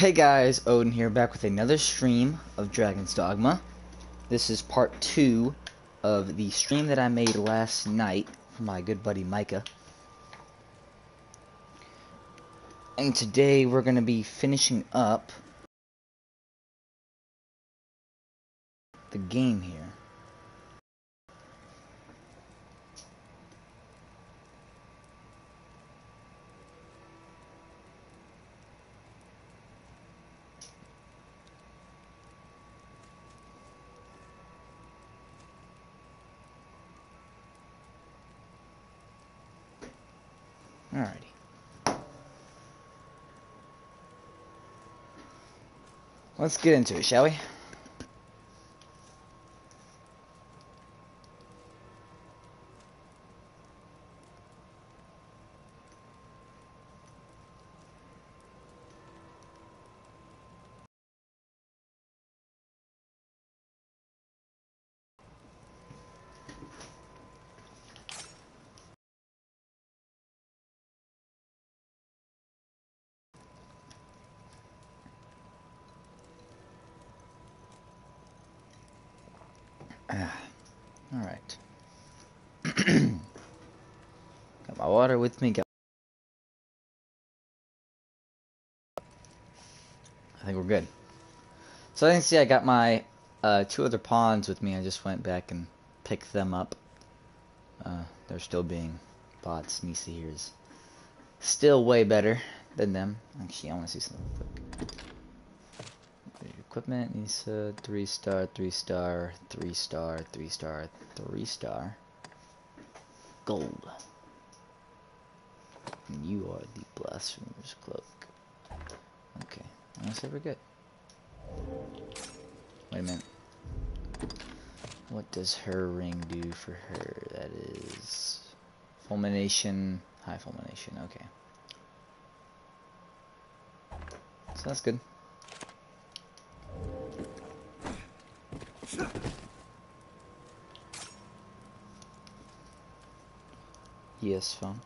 Hey guys, Odin here, back with another stream of Dragon's Dogma. This is part 2 of the stream that I made last night for my good buddy Micah. And today we're going to be finishing up the game here. Alrighty. Let's get into it, shall we? Alright. Got my water with me. I think we're good. So I can see I got my 2 other pawns with me. I just went back and picked them up. They're still being bots. Nisa here is still way better than them. Actually, I want to see something quick. Equipment, Nisa, 3-star, 3-star, 3-star, 3-star, 3-star. Gold. And you are the Blasphemer's Cloak. Okay, I'm gonna say we're good. Wait a minute. What does her ring do for her? That is fulmination, high fulmination. Okay, so that's good. Yes, phone.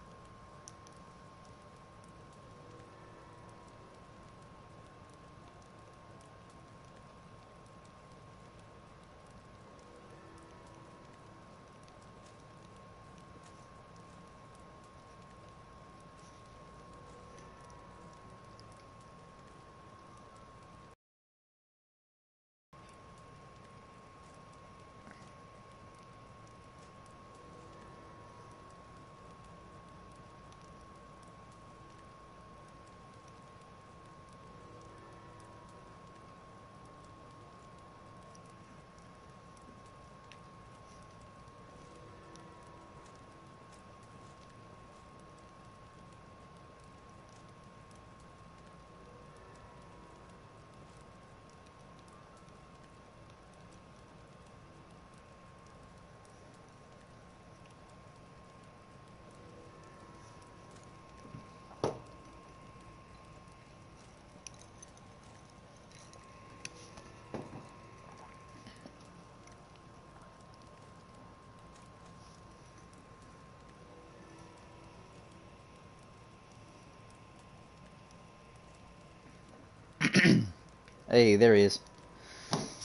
Hey, there he is.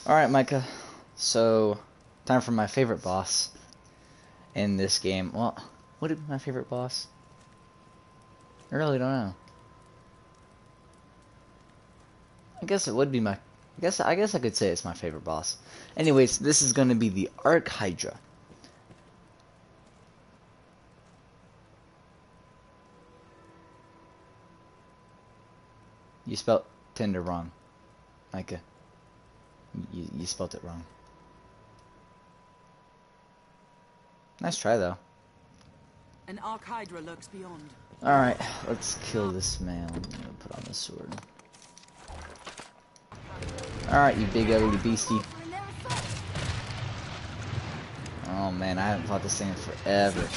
Alright, Micah. So, time for my favorite boss in this game. Well, what would be my favorite boss? I really don't know. I guess it would be my... I guess I could say it's my favorite boss. Anyways, this is going to be the Arc Hydra. You spelled tender wrong, Micah. You spelled it wrong. Nice try, though. An Arc Hydra lurks beyond. Alright, let's kill this man. I'm gonna put on the sword. Alright, you big ugly beastie. Oh man, I haven't fought this thing in forever.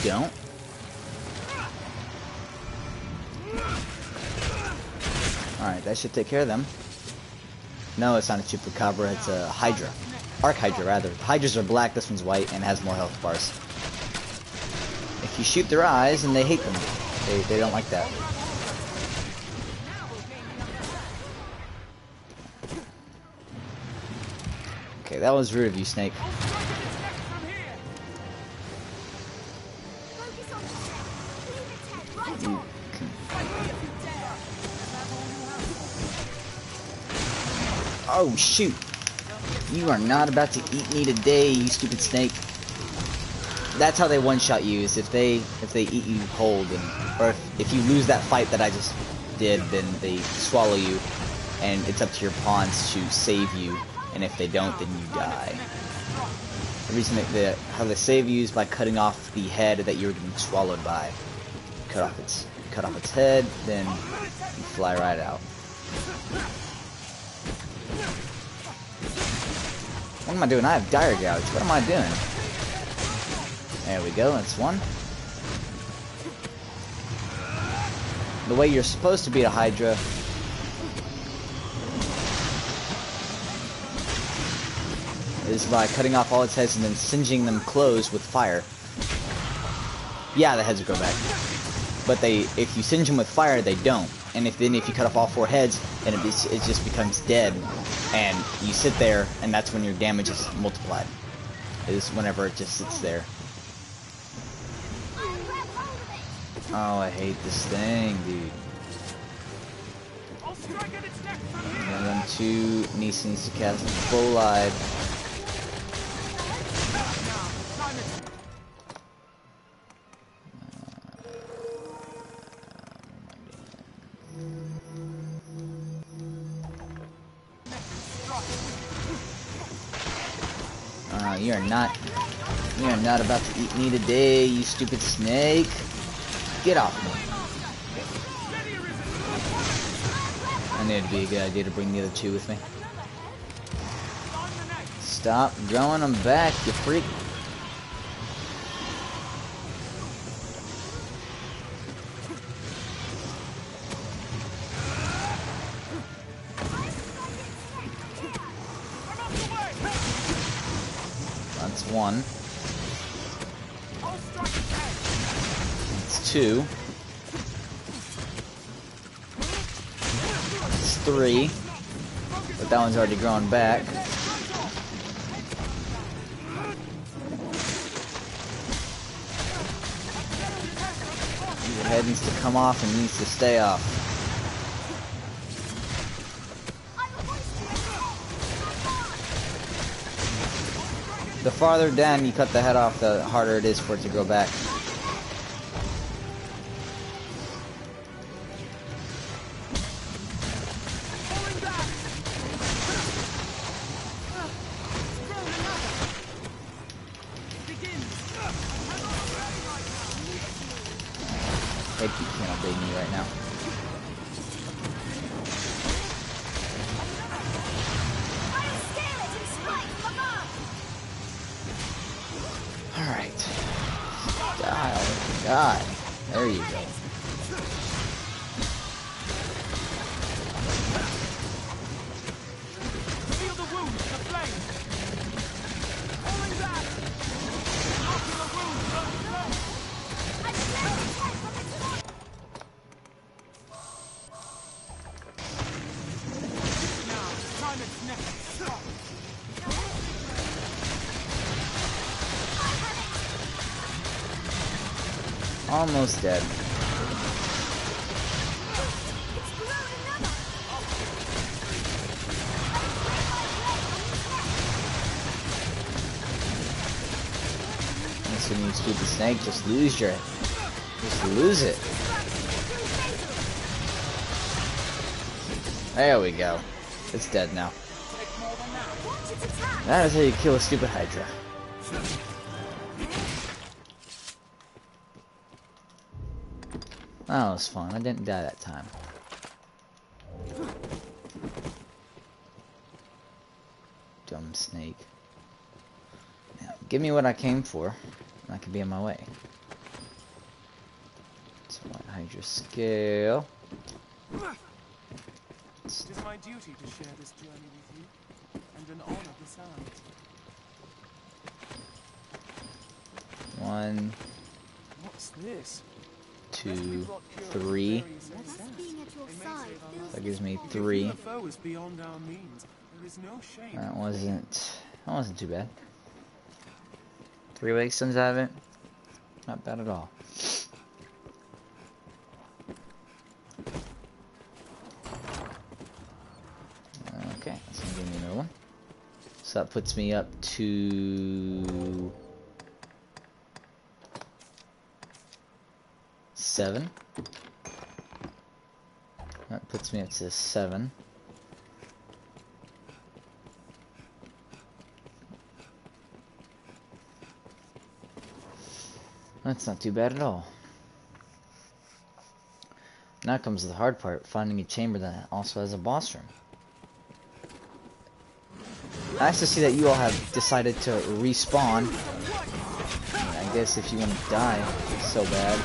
don't. Alright, that should take care of them. No, it's not a chupacabra, it's a hydra. Archhydra, rather. Hydras are black, this one's white, and has more health bars. If you shoot their eyes, and they hate them. They don't like that. Okay, that was rude of you, Snake. Oh, shoot. You are not about to eat me today, you stupid snake. That's how they one-shot you, is if they eat you whole, or if you lose that fight that I just did, then they swallow you, and it's up to your pawns to save you, and if they don't, then you die. The reason how they save you is by cutting off the head that you're getting swallowed by. Cut off its head, then you fly right out. What am I doing? I have dire gouge. What am I doing? There we go, that's one. The way you're supposed to beat a Hydra is by cutting off all its heads and then singeing them closed with fire. Yeah, the heads will go back. But if you singe them with fire, they don't. And if you cut off all 4 heads, then it just becomes dead. And you sit there, and that's when your damage is multiplied. Is whenever it just sits there. Oh, I hate this thing, dude. And then 2, Nisa needs to cast full live. You are not about to eat me today, you stupid snake. Get off me. I knew it'd be a good idea to bring the other 2 with me. Stop growing them back, you freak. That's 1. That's 2. That's 3. But that one's already grown back. Your head needs to come off and needs to stay off. The farther down you cut the head off, the harder it is for it to grow back. They keep cannot bait me right now. Alright. God. There you go. Almost dead. Listen, you stupid snake, just lose it. There we go. It's dead now. That is how you kill a stupid Hydra. That was fun. I didn't die that time. Dumb snake. Now, give me what I came for, and I can be on my way. Hydra scale. It is my duty to share this journey with you, and an honor besides. 1, What's this? 2, 3. That gives me 3. The foe is beyond our means. There is no shame. That wasn't too bad. 3 wake stones out of it. Not bad at all. Okay, that's gonna give me another one. So that puts me up to 7. That puts me up to 7. That's not too bad at all. Now comes the hard part, finding a chamber that also has a boss room. Nice to see that you all have decided to respawn. I guess if you want to die so bad.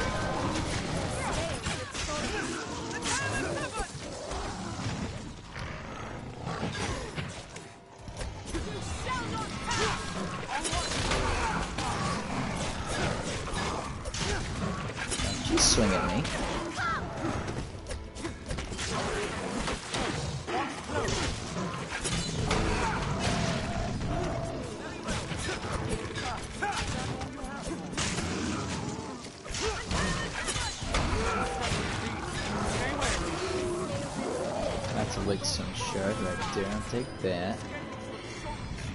Don't you swing at me. That's a Wigstone shard right there. I'll take that.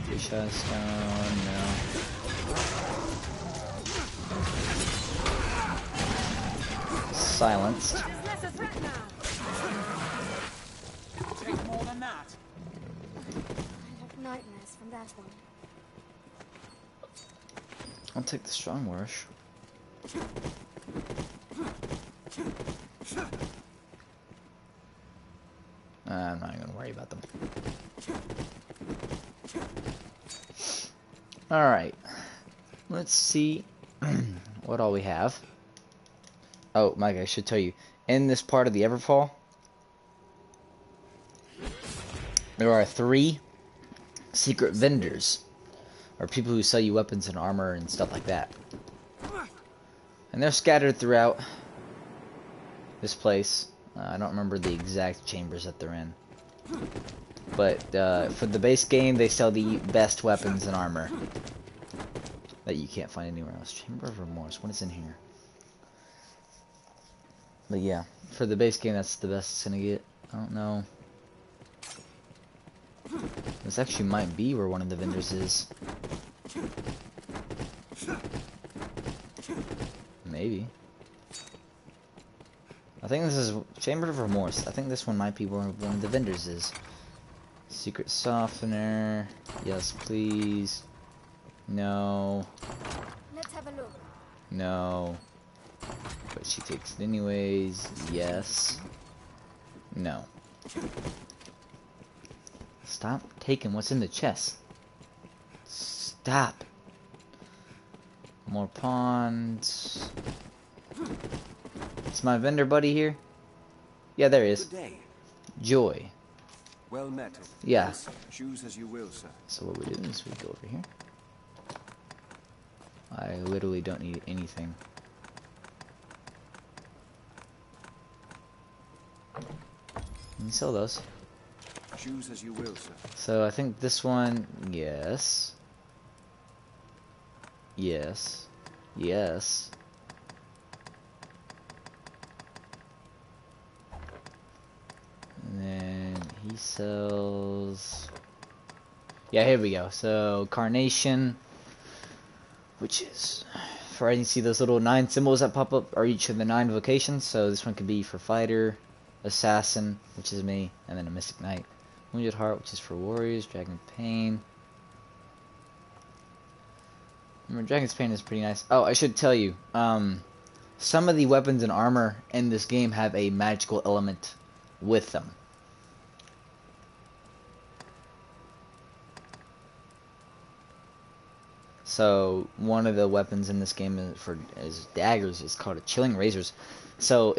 3-shot stone, no. Silenced. Take more than that. I have nightmares from that one. I'll take the strong rush. I'm not gonna worry about them. Alright. Let's see what all we have. Oh, Mike, I should tell you. In this part of the Everfall, there are 3 secret vendors. Or people who sell you weapons and armor and stuff like that. And they're scattered throughout this place. I don't remember the exact chambers that they're in. But for the base game, they sell the best weapons and armor that you can't find anywhere else. Chamber of Remorse. What is in here? But yeah, for the base game, that's the best it's gonna get. I don't know. This actually might be where one of the vendors is. Maybe. I think this is Chamber of Remorse. I think this one might be where one of the vendors is. Secret softener. Yes, please. No. Let's have a look. No. But she takes it anyways. Yes. No. Stop taking what's in the chest. Stop. More pawns. Is my vendor buddy here? Yeah, there he is. Good day. Joy. Well met. Yeah. Yes, choose as you will, sir. So what we do is we go over here. I literally don't need anything. You can sell those. Choose as you will, sir. So I think this one, yes. Yes. Yes. And then he sells... Yeah, here we go. So, Carnation, which is... For I can see those little 9 symbols that pop up are each of the 9 vocations. So this one could be for Fighter, Assassin, which is me, and then a Mystic Knight. Wounded Heart, which is for Warriors, Dragon Pain. Remember, Dragon's Pain is pretty nice. Oh, I should tell you, some of the weapons and armor in this game have a magical element with them. So one of the weapons in this game is daggers. It's called a chilling razors. So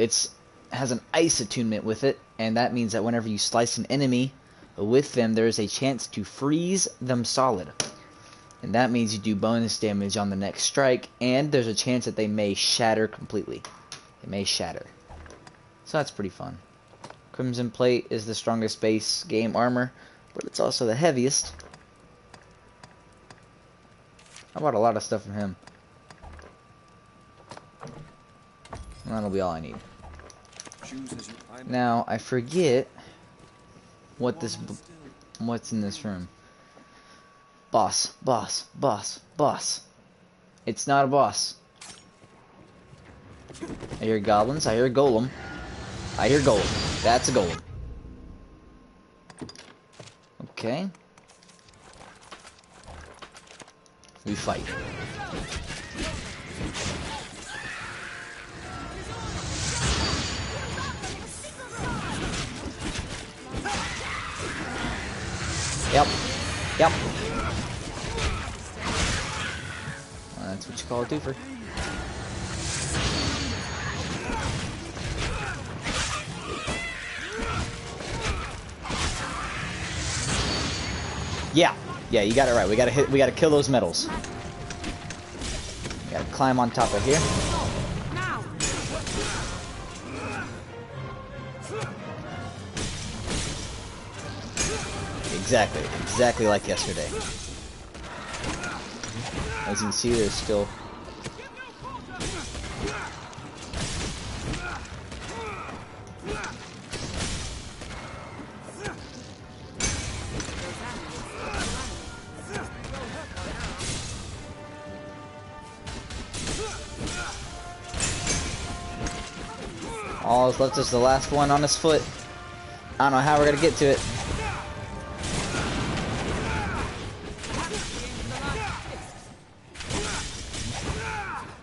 has an ice attunement with it, and that means that whenever you slice an enemy with them, there is a chance to freeze them solid. And that means you do bonus damage on the next strike, and there's a chance that they may shatter completely. They may shatter. So that's pretty fun. Crimson Plate is the strongest base game armor, but it's also the heaviest. I bought a lot of stuff from him. And that'll be all I need. Now, I forget what's in this room. Boss, boss, boss, boss. It's not a boss. I hear goblins, I hear a golem. I hear golem. That's a golem. Okay. We fight. Yep. Yep. Well, that's what you call a twofer. Yeah. Yeah, you got it right. We gotta kill those metals. We gotta climb on top of here. Exactly like yesterday. As you can see, there's still... All that's left is the last one on his foot. I don't know how we're gonna get to it.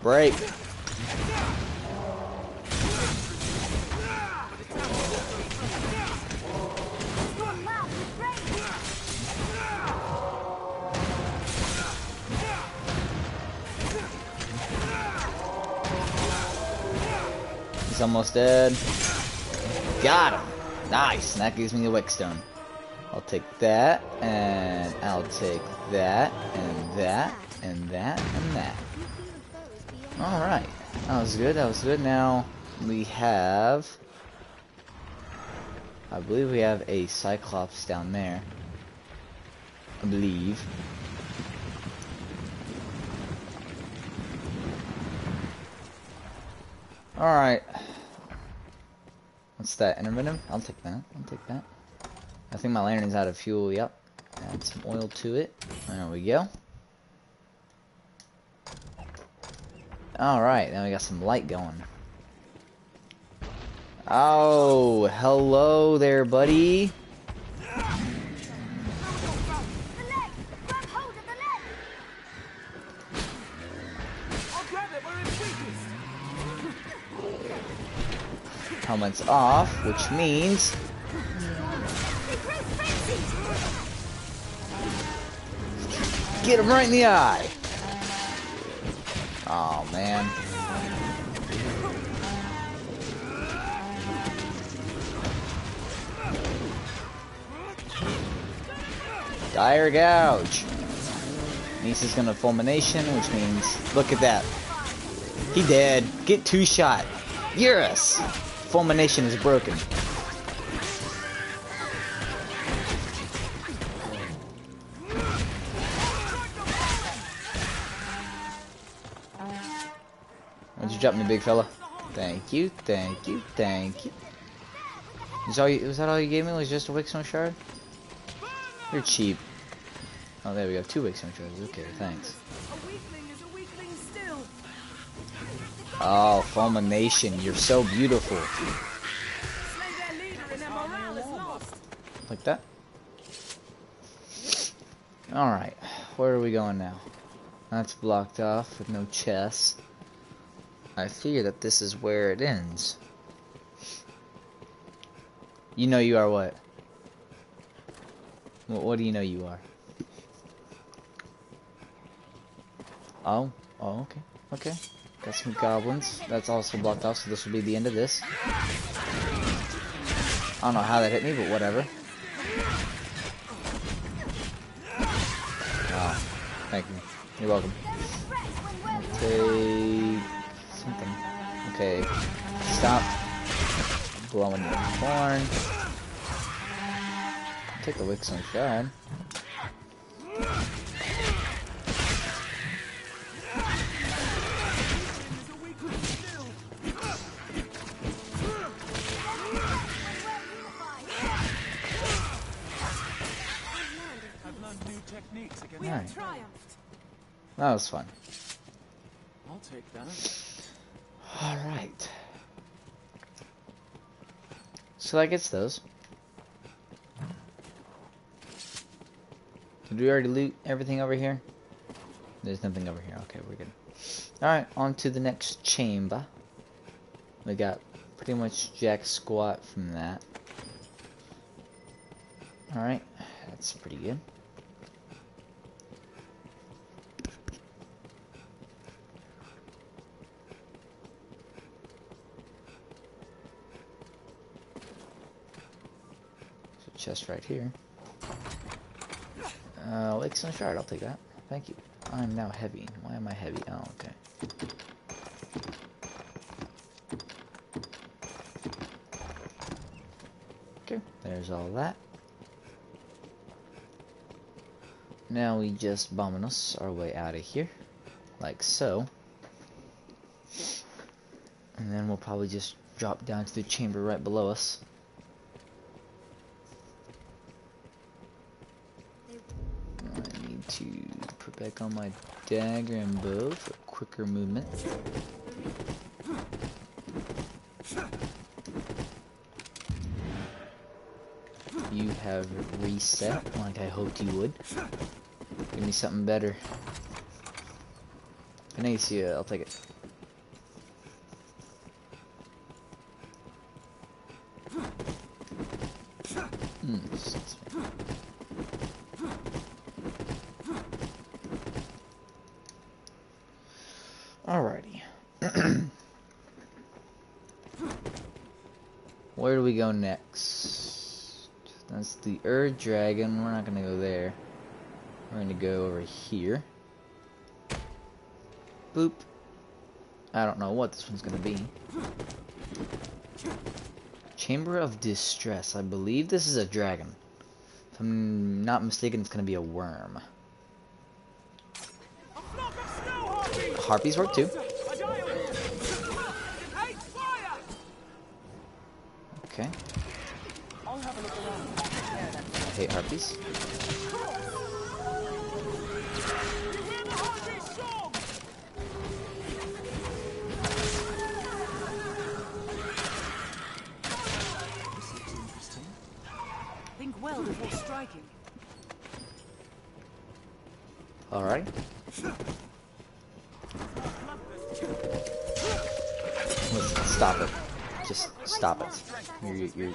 Break. He's almost dead. Got him. Nice. And that gives me the wick stone. I'll take that, and I'll take that, and that, and that, and that. Alright. That was good. That was good. Now we have... I believe we have a Cyclops down there. I believe. Alright. What's that? Intermittent? I'll take that. I'll take that. I think my lantern's out of fuel. Yep. Add some oil to it. There we go. Alright, now we got some light going. Oh, hello there, buddy. Helmet's off, which means... Get him right in the eye! Oh, man. Dire Gouge. Nisa's gonna fulmination, which means... Look at that. He dead. Get two shot. Yes! Fulmination is broken. Why'd you drop me, big fella? Thank you, thank you, thank you. Was that all you gave me? Was just a Wickstone shard? You're cheap. Oh, there we go. 2 Wickstone shards. Okay, thanks. Oh, fulmination. You're so beautiful. Like that? Alright. Where are we going now? That's blocked off with no chest. I figure that this is where it ends. You know you are what? What do you know you are? Oh, okay, okay. Got some goblins. That's also blocked off, so this will be the end of this. I don't know how that hit me, but whatever. Oh, thank you. You're welcome. Okay, something. Okay, stop blowing your horn. Take the wicks on shard. I've learned new techniques against. We have Alright. triumphed. That was fun. I'll take that. Alright. So that gets those. Did we already loot everything over here? There's nothing over here. Okay, we're good. Alright, on to the next chamber. We got pretty much jack squat from that. Alright, that's pretty good. So chest right here. Lakes and shard, I'll take that. Thank you. I'm now heavy. Why am I heavy? Oh, okay. Okay, there's all that. Now we just us our way out of here. Like so. And then we'll probably just drop down to the chamber right below us. I need to put back on my dagger and bow for quicker movement. You have reset like I hoped you would. Give me something better. An AC, I'll take it. Alrighty. Where do we go next? That's the Erd Dragon. We're not gonna go there. We're gonna go over here. Boop. I don't know what this one's gonna be. Chamber of Distress. I believe this is a dragon. If I'm not mistaken, it's gonna be a worm. Harpies work too. Okay. I hate harpies. Think well before striking. Alright. Stop it. Just stop it. You're...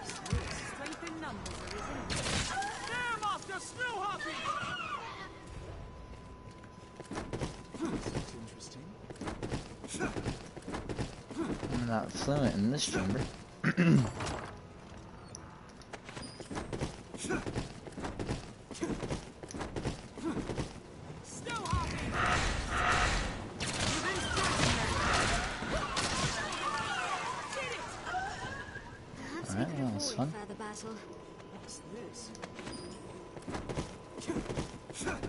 Strength in numbers, I'm not fluent in this chamber. Alright, well, that was fun.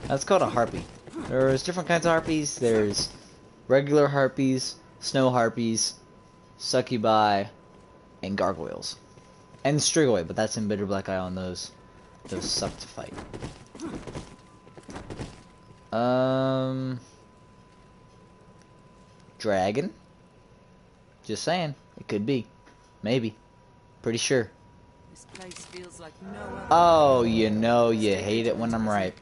That's called a harpy. There's different kinds of harpies. There's regular harpies, snow harpies, succubi, and gargoyles. And strigoi, but that's in Bitter Black Isle, and those suck to fight. Dragon? Just saying. It could be. Maybe. Pretty sure. This place feels like no other. Oh, you know you hate it when I'm right.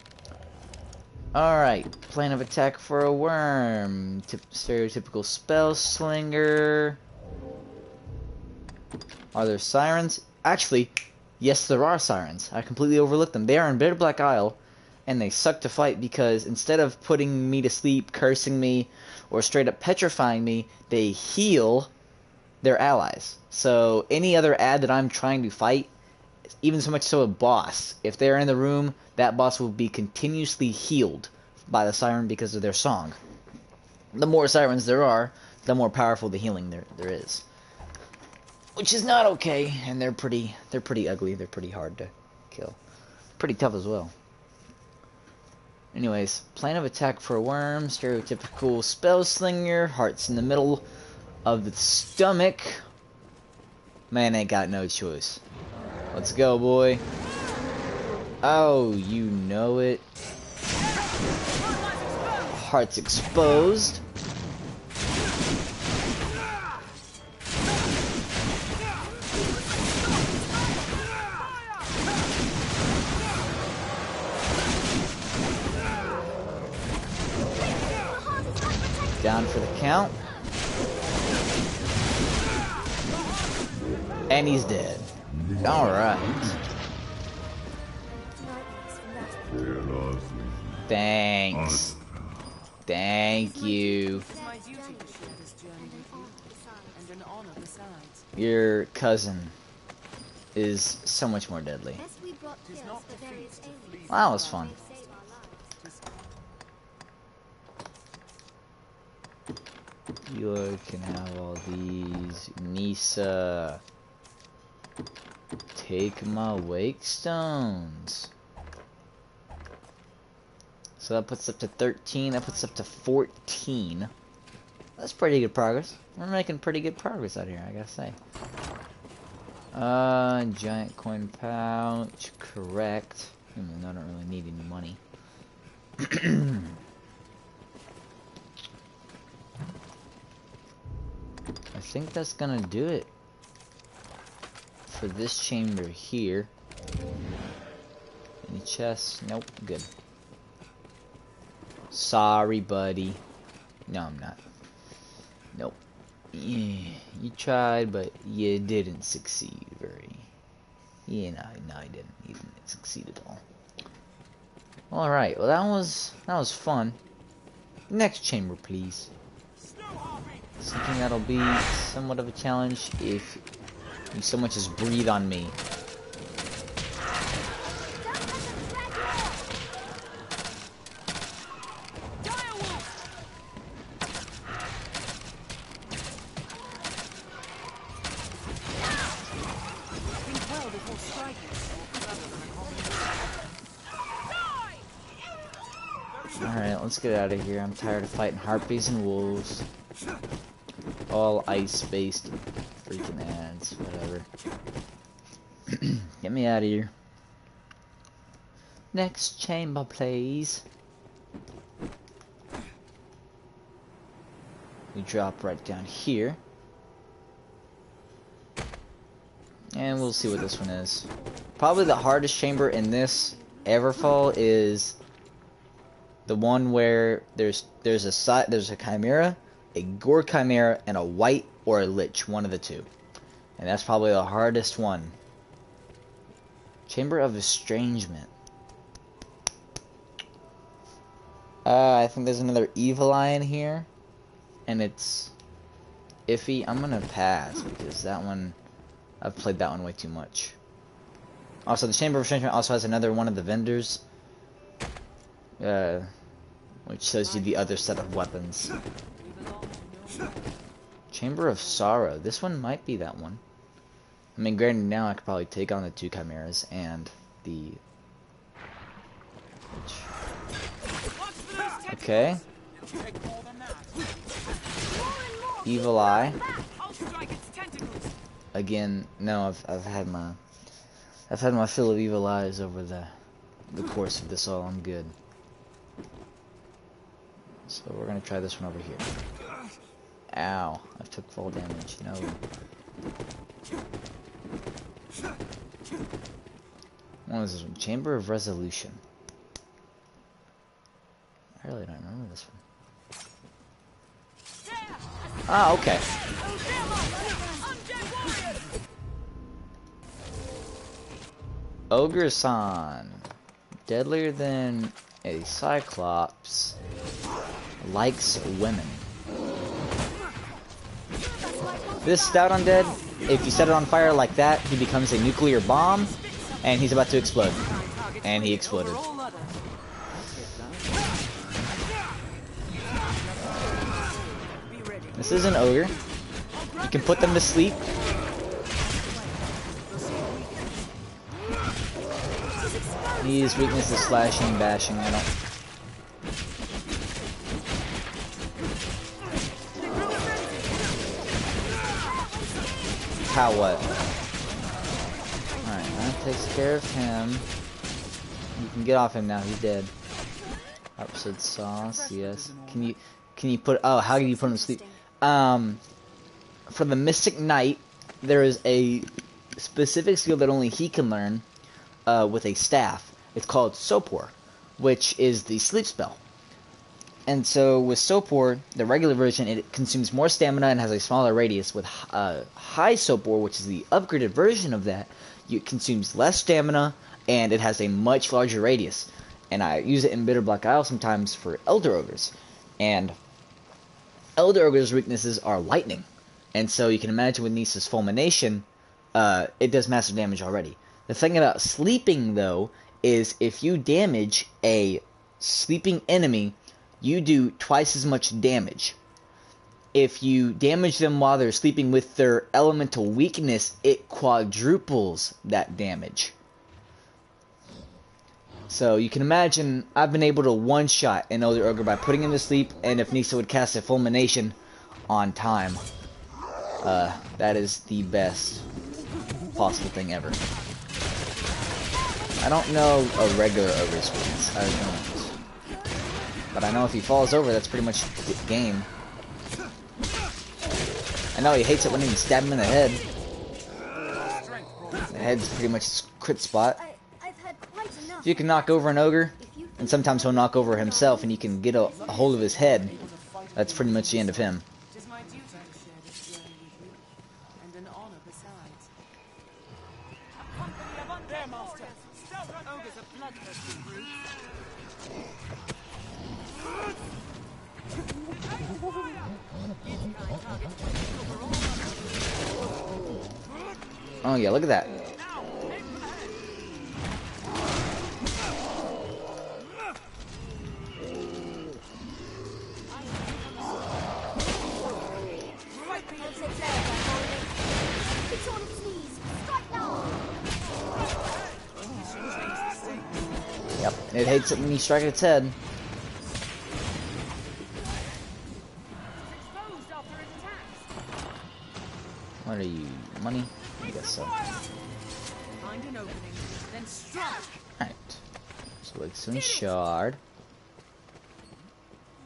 Alright. Plan of attack for a worm. Stereotypical spell slinger. Are there sirens? Actually, Yes, there are sirens. I completely overlooked them. They are in Bitter Black Isle, and they suck to fight because instead of putting me to sleep, cursing me, or straight up petrifying me, they heal their allies. So any other ad that I'm trying to fight, even so much so a boss, if they're in the room, that boss will be continuously healed by the siren because of their song. The more sirens there are, the more powerful the healing there is. Which is not okay, and they're pretty ugly, they're pretty hard to kill. Pretty tough as well. Anyways, plan of attack for a worm, stereotypical spell slinger, hearts in the middle of the stomach. Man ain't got no choice. Let's go, boy. Oh, you know it. Hearts exposed. Down for the count. And he's dead. Alright. Thanks. Thank you. It's my duty to share this journey with you, and an honor besides. Your cousin is so much more deadly. Yes, we brought pills for various ailments. Well, that was fun. They've saved our lives. You can have all these. Nisa. Take my wake stones. So that puts up to 13. That puts up to 14. That's pretty good progress. We're making pretty good progress out here, I gotta say. Giant coin pouch. Correct. I don't really need any money. I think that's gonna do it for this chamber here. Any chests? Nope. Good. Sorry, buddy. No, I'm not. Nope. Yeah, you tried, but you didn't succeed very. Yeah, no, I didn't. You didn't succeed at all. All right. Well, that was fun. Next chamber, please. Something that'll be somewhat of a challenge if you so much as breathe on me. Think well before striking. Alright, let's get out of here. I'm tired of fighting harpies and wolves. All ice-based freaking ads, whatever. Get me out of here. Next chamber, please. We drop right down here. And we'll see what this one is. Probably the hardest chamber in this Everfall is the one where there's a chimera, a gore chimera, and a white or a lich, one of the two. And that's probably the hardest one. Chamber of Estrangement. I think there's another evil eye in here, and it's iffy. I'm gonna pass because that one, I've played that one way too much. Also, the Chamber of Estrangement also has another one of the vendors, which shows you the other set of weapons. Chamber of Sorrow. This one might be that one. I mean, granted, now I could probably take on the two chimeras and the... Okay. Evil Eye. Again, no, I've had my fill of evil eyes over the course of this all. I'm good. So we're gonna try this one over here. Ow! I took fall damage. No. What is this one? Chamber of Resolution. I really don't remember this one. Ah, okay. Ogre-san. Deadlier than a Cyclops. Likes women. This stout undead, if you set it on fire like that, he becomes a nuclear bomb, and he's about to explode. And he exploded. This is an ogre. You can put them to sleep. His weakness is slashing and bashing. I don't. How what? Alright, that takes care of him. You can get off him now, he's dead. Opposite sauce, yes. Can you put how do you put him to sleep? For the Mystic Knight, there is a specific skill that only he can learn with a staff. It's called Sopor, which is the sleep spell. And so with Sopor, the regular version, it consumes more stamina and has a smaller radius. With High Sopor, which is the upgraded version of that, it consumes less stamina and it has a much larger radius. And I use it in Bitter Black Isle sometimes for Elder Ogres. And Elder Ogres' weaknesses are lightning. And so you can imagine with Nisa's Fulmination, it does massive damage already. The thing about sleeping, though, is if you damage a sleeping enemy, you do twice as much damage. If you damage them while they're sleeping with their elemental weakness, it quadruples that damage. So you can imagine, I've been able to one-shot an Elder Ogre by putting him to sleep, and if Nisa would cast a Fulmination on time, that is the best possible thing ever. I don't know a regular Ogre's weakness, I don't. But I know if he falls over, that's pretty much game. I know he hates it when you stab him in the head. The head's pretty much his crit spot. If you can knock over an ogre, and sometimes he'll knock over himself, and you can get a hold of his head, that's pretty much the end of him. It is my duty to share this journey with you, and an honor besides. There, master. Ogres are bloodthirsty brutes. Oh yeah, look at that. Yep, it hates it when you strike its head. What are you, money? I guess so. Find an opening, then strike. Alright. So Wigstone Shard.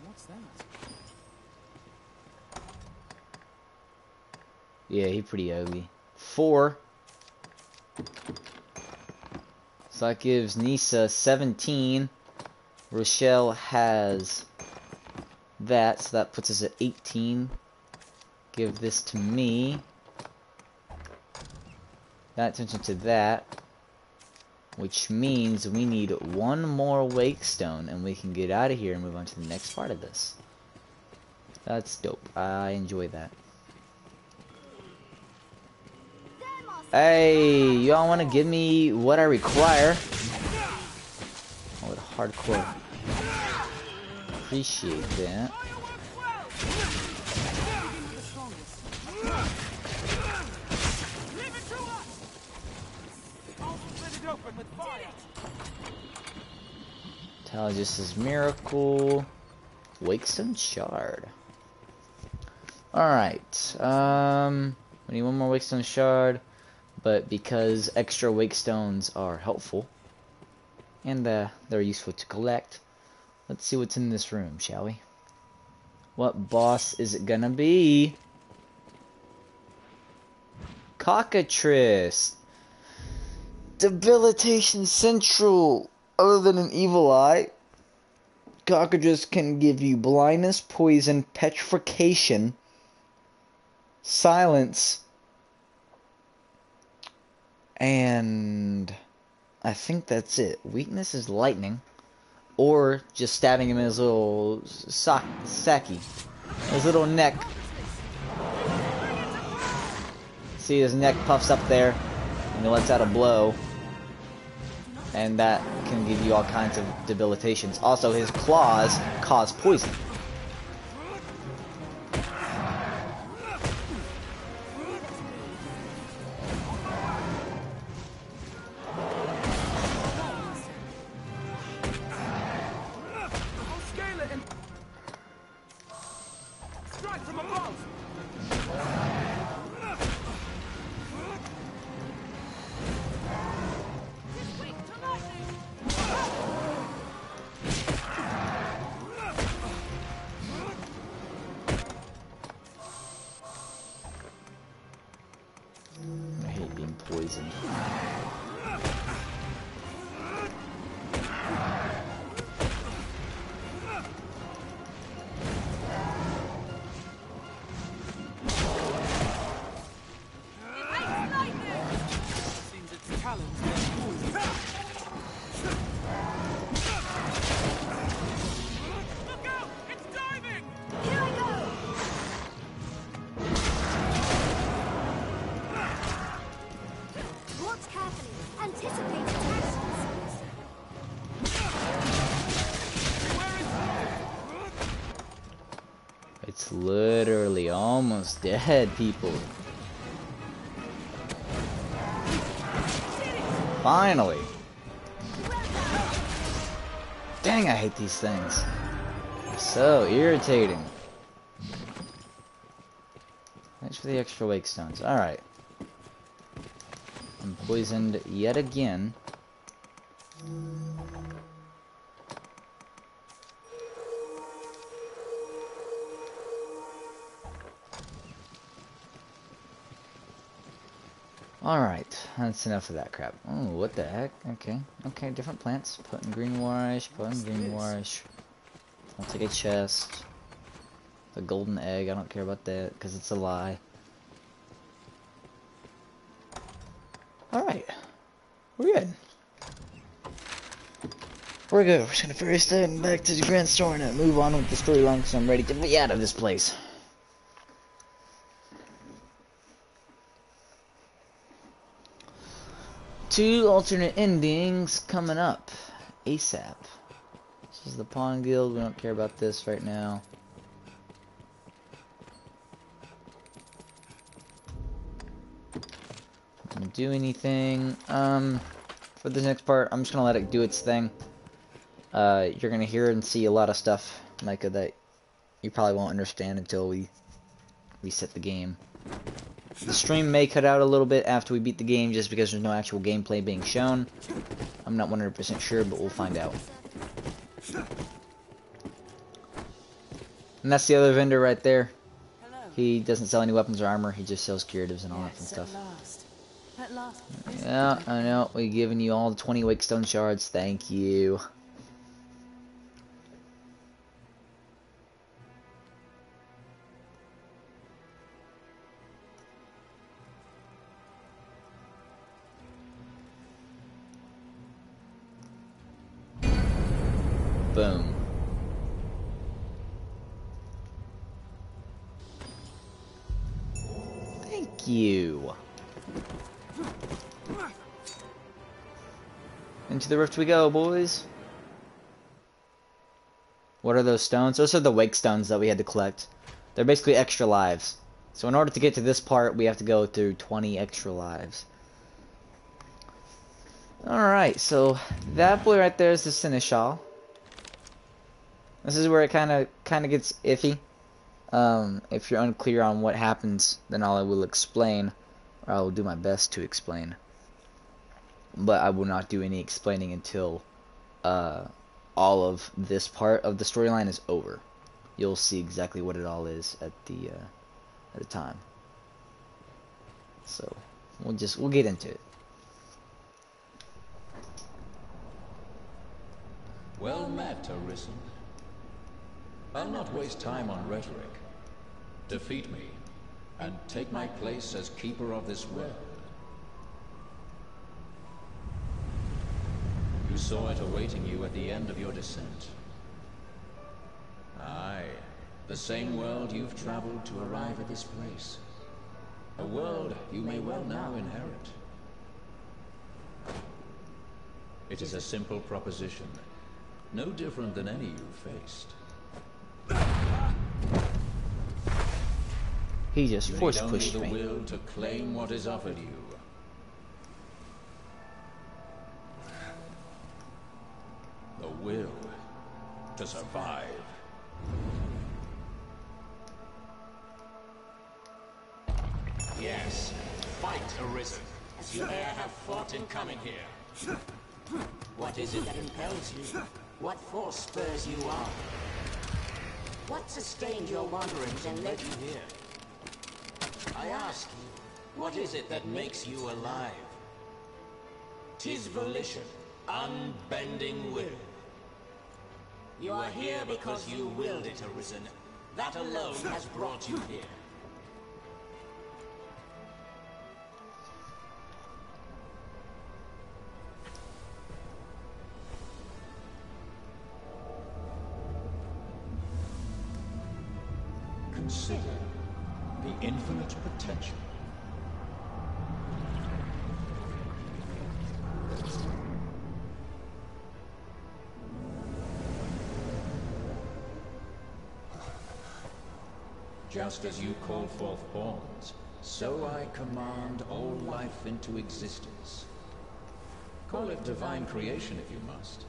What's that? Yeah, he pretty ugly. 4. So that gives Nisa 17. Rochelle has that, so that puts us at 18. Give this to me. That attention to that. Which means we need one more Wakestone and we can get out of here and move on to the next part of this. That's dope. I enjoy that. Hey, y'all want to give me what I require? Oh, what hardcore. Appreciate that. Taligus's Miracle. Wakestone Shard. Alright. We need one more Wakestone Shard. But because extra Wakestones are helpful, and they're useful to collect, let's see what's in this room, shall we? What boss is it gonna be? Cockatrice! Debilitation Central! Other than an evil eye, Cockatrice can give you blindness, poison, petrification, silence, and I think that's it. Weakness is lightning. Or just stabbing him in his little sacky. His little neck. See, his neck puffs up there. And he lets out a blow. And that can give you all kinds of debilitations. Also, his claws cause poison. I hate being poisoned. Seems its talons get poison. Look out! It's diving! Here I go! Watch carefully. Anticipate attacks. It's literally almost dead, people. Finally! Dang, I hate these things. They're so irritating. Thanks for the extra wake stones. Alright. I'm poisoned yet again. Alright, that's enough of that crap. Oh, what the heck? Okay, okay, different plants. Put in green wash, put in green wash. I'll take a chest. The golden egg, I don't care about that, because it's a lie. Alright, we're good. We're good. We're just gonna ferry step back to the grand store and move on with the storyline, because I'm ready to be out of this place. Two alternate endings coming up ASAP. This is the Pawn Guild. We don't care about this right now. Not gonna do anything. For this next part, I'm just gonna let it do its thing. You're gonna hear and see a lot of stuff, Micah, that you probably won't understand until we reset the game. The stream may cut out a little bit after we beat the game just because there's no actual gameplay being shown. I'm not 100% sure, but we'll find out. And that's the other vendor right there. Hello. He doesn't sell any weapons or armor, he just sells curatives and all that fun stuff. At last. Yeah, I know. We're giving you all the 20 Wakestone shards. Thank you. Boom. Thank you. Into the rift we go, boys. What are those stones? Those are the wake stones that we had to collect. They're basically extra lives. So in order to get to this part, we have to go through 20 extra lives. Alright, so that boy right there is the Seneschal. This is where it kind of gets iffy. If you're unclear on what happens, then I will explain, or I will do my best to explain. But I will not do any explaining until all of this part of the storyline is over. You'll see exactly what it all is at the time. So we'll get into it. Well met, Arisen. I'll not waste time on rhetoric. Defeat me, and take my place as keeper of this well. You saw it awaiting you at the end of your descent. Aye, the same world you've traveled to arrive at this place. A world you may well now inherit. It is a simple proposition, no different than any you've faced. He just You force need only pushed the me. will to claim what is offered you. The will to survive. Yes, fight, Arisen, as you e'er have fought in coming here. What is it that impels you? What force spurs you on? What sustained your wanderings and led you here? I ask you, what is it that makes you alive? 'Tis volition, unbending will. You are here because you willed it, Arisen. That alone has brought you here. Consider the infinite potential. Just as you call forth pawns, so I command all life into existence. Call it divine creation if you must,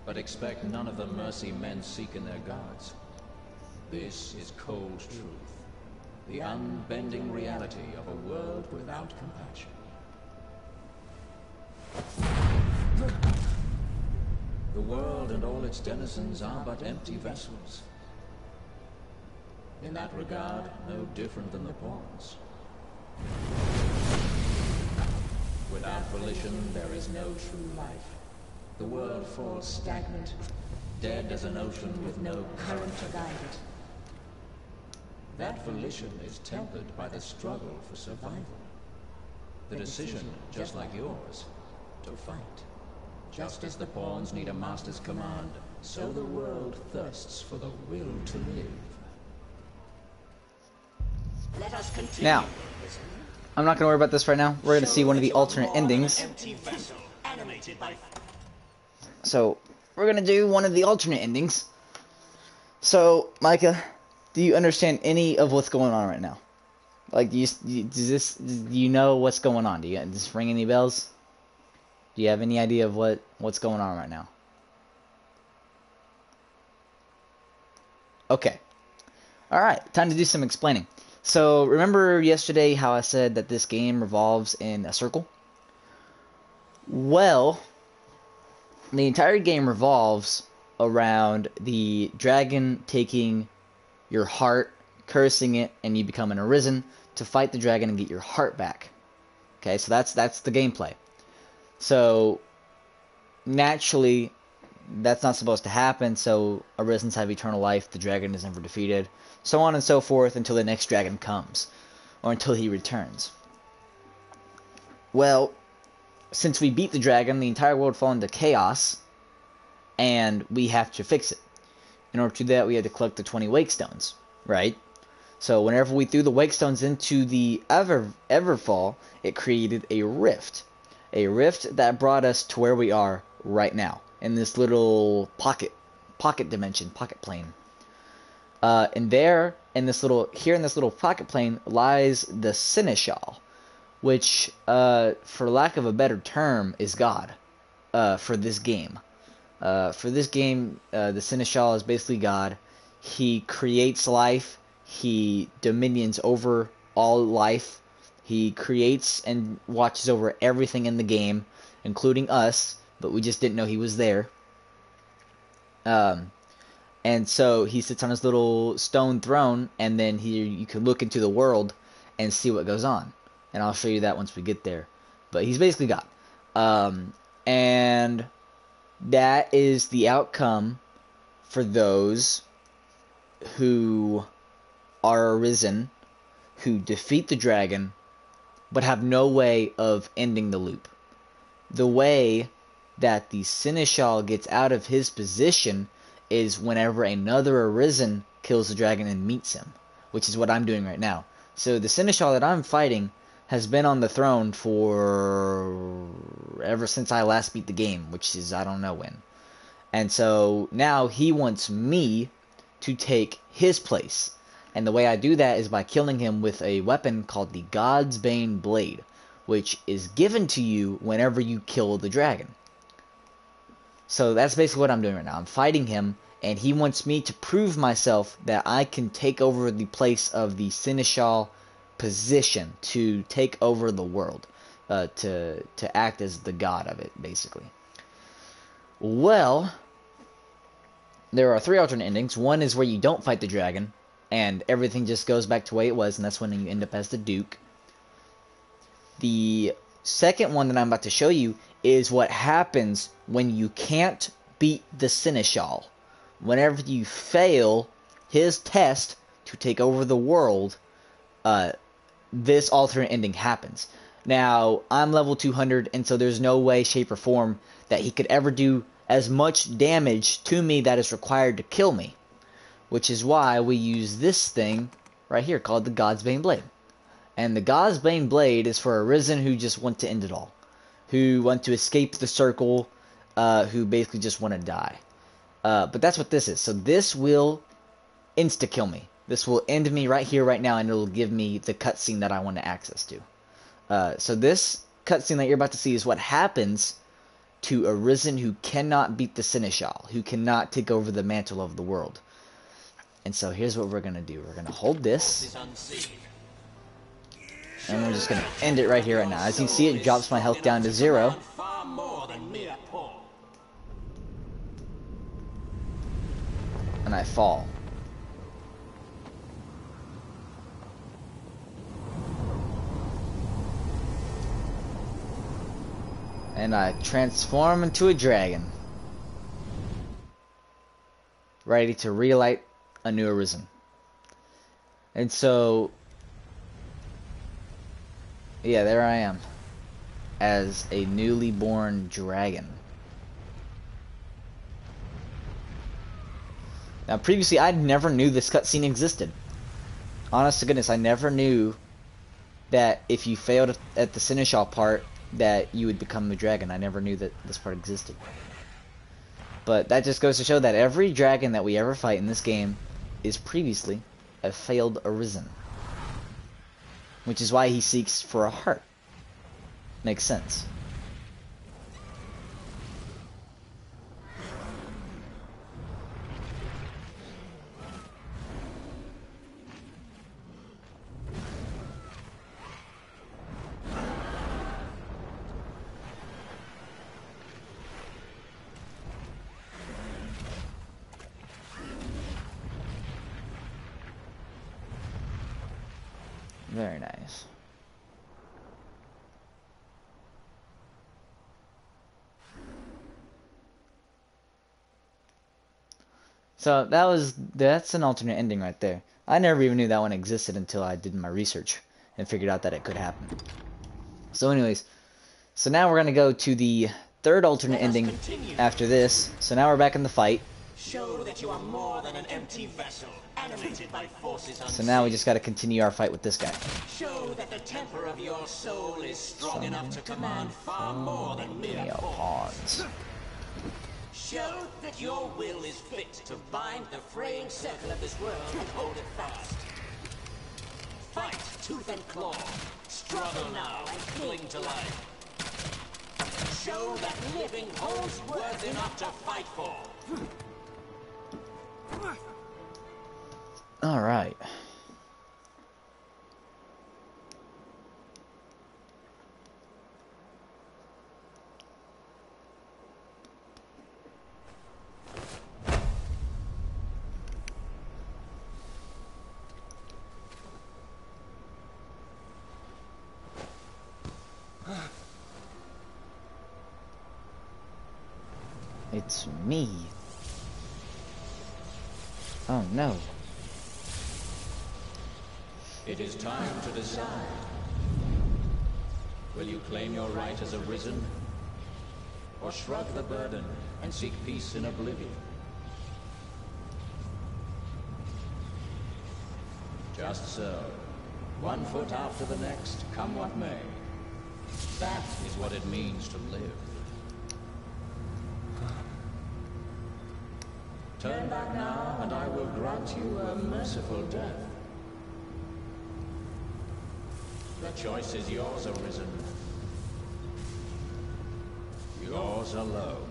but expect none of the mercy men seek in their gods. This is cold truth, the unbending reality of a world without compassion. The world and all its denizens are but empty vessels. In that regard, no different than the pawns. Without volition, there is no true life. The world falls stagnant, dead as an ocean with no current to guide it. That volition is tempered by the struggle for survival. The decision, just like yours, to fight. Just as the pawns need a master's command, so the world thirsts for the will to live. Let us continue. Now, I'm not going to worry about this right now. We're going to see one of the alternate endings. Empty vessel, animated by So, we're going to do one of the alternate endings. So, Micah, do you understand any of what's going on right now? Like, do you know what's going on? Does this ring any bells? Do you have any idea of what's going on right now? Okay. Alright, time to do some explaining. So, remember yesterday how I said that this game revolves in a circle? Well, the entire game revolves around the dragon taking your heart, cursing it, and you become an Arisen to fight the dragon and get your heart back. Okay, so that's the gameplay. So, naturally, that's not supposed to happen, so Arisens have eternal life, the dragon is never defeated, so on and so forth until the next dragon comes, or until he returns. Well, since we beat the dragon, the entire world fell into chaos, and we have to fix it. In order to do that, we had to collect the 20 wake stones, right? So whenever we threw the wake stones into the Everfall, it created a rift. A rift that brought us to where we are right now, in this little pocket dimension, pocket plane. And there, in this little pocket plane, lies the Seneschal, which, for lack of a better term, is God, for this game. For this game, the Seneschal is basically God. He creates life. He dominions over all life. He creates and watches over everything in the game, including us, but we just didn't know he was there. And so he sits on his little stone throne, and then you can look into the world and see what goes on. And I'll show you that once we get there. But he's basically God. And that is the outcome for those who are Arisen, who defeat the dragon, but have no way of ending the loop. The way that the Seneschal gets out of his position is whenever another Arisen kills the dragon and meets him, which is what I'm doing right now. So the Seneschal that I'm fighting has been on the throne for ever since I last beat the game, which is I don't know when. And so now he wants me to take his place. And the way I do that is by killing him with a weapon called the God's Bane Blade, which is given to you whenever you kill the dragon. So that's basically what I'm doing right now. I'm fighting him, and he wants me to prove myself that I can take over the place of the Seneschal position, to take over the world, to act as the god of it, basically. Well, there are 3 alternate endings. One is where you don't fight the dragon, and everything just goes back to the way it was, and that's when you end up as the Duke. The second one that I'm about to show you is what happens when you can't beat the Seneschal. Whenever you fail his test to take over the world, this alternate ending happens. Now, I'm level 200, and so there's no way, shape, or form that he could ever do as much damage to me that is required to kill me. Which is why we use this thing right here called the God's Bane Blade. And the God's Bane Blade is for Arisen who just want to end it all. Who want to escape the circle, who basically just want to die. But that's what this is. So this will insta-kill me. This will end me right here, right now, and it'll give me the cutscene that I want to access to. So this cutscene that you're about to see is what happens to Arisen who cannot beat the Seneschal, who cannot take over the mantle of the world. And so here's what we're going to do. We're going to hold this, and we're just going to end it right here, right now. As you can see, it drops my health down to 0. And I fall. And I transform into a dragon. Ready to relight a new Arisen. And so, yeah, there I am. As a newly born dragon. Now, previously, I never knew this cutscene existed. Honest to goodness, I never knew that if you failed at the Seneschal part, that you would become the dragon. I never knew that this part existed. But that just goes to show that every dragon that we ever fight in this game is previously a failed Arisen. Which is why he seeks for a heart. Makes sense. Very nice. So that's an alternate ending right there. I never even knew that one existed until I did my research and figured out that it could happen. So anyways, so now we're going to go to the third alternate ending after this. So now we're back in the fight. Show that you are more than an empty vessel, animated by forces unseen. So now we just got to continue our fight with this guy. Show that the temper of your soul is strong enough to command far more than mere pawns. Show that your will is fit to bind the fraying circle of this world and hold it fast. Fight tooth and claw. Struggle now and cling to life. Show that living holds worth enough to fight for. All right. It's me. Oh no. It is time to decide. Will you claim your right as Arisen? or shrug the burden and seek peace in oblivion. Just so, one foot after the next, come what may. That is what it means to live. Turn back now, and I will grant you a merciful death. The choice is yours, Arisen. Yours alone.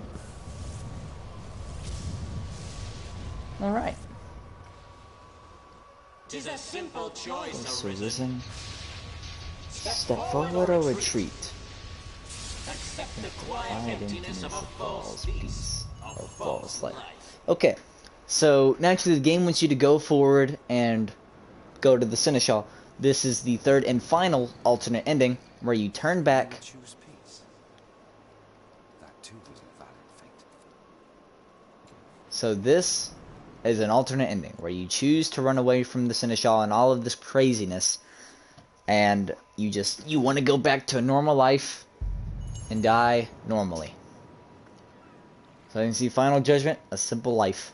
All right. 'Tis a simple choice, So Arisen. Arisen. Step forward or retreat. Accept the quiet Quiet emptiness of a false peace. peace, Or false light. Okay. So naturally the game wants you to go forward and go to the Seneschal. This is the third and final alternate ending where you turn back. Choose peace. That too was a valid fate. So this is an alternate ending where you choose to run away from the Seneschal and all of this craziness, and you want to go back to a normal life and die normally. So you can see final judgment, a simple life.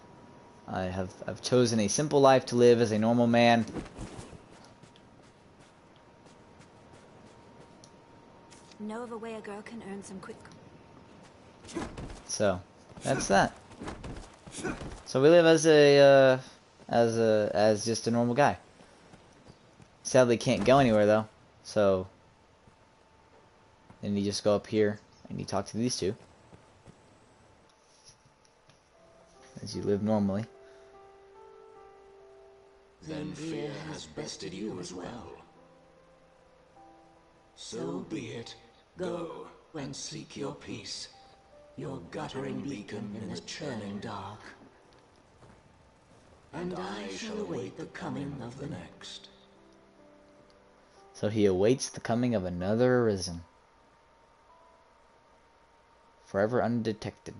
I've chosen a simple life to live as a normal man. Know of a way a girl can earn some quick. So that's that. So we live as just a normal guy. Sadly can't go anywhere though. So then you just go up here and you talk to these two as you live normally. Then fear has bested you as well. So be it. Go and seek your peace, your guttering beacon in the churning dark. And I shall await the coming of the next. So he awaits the coming of another Arisen, forever undetected.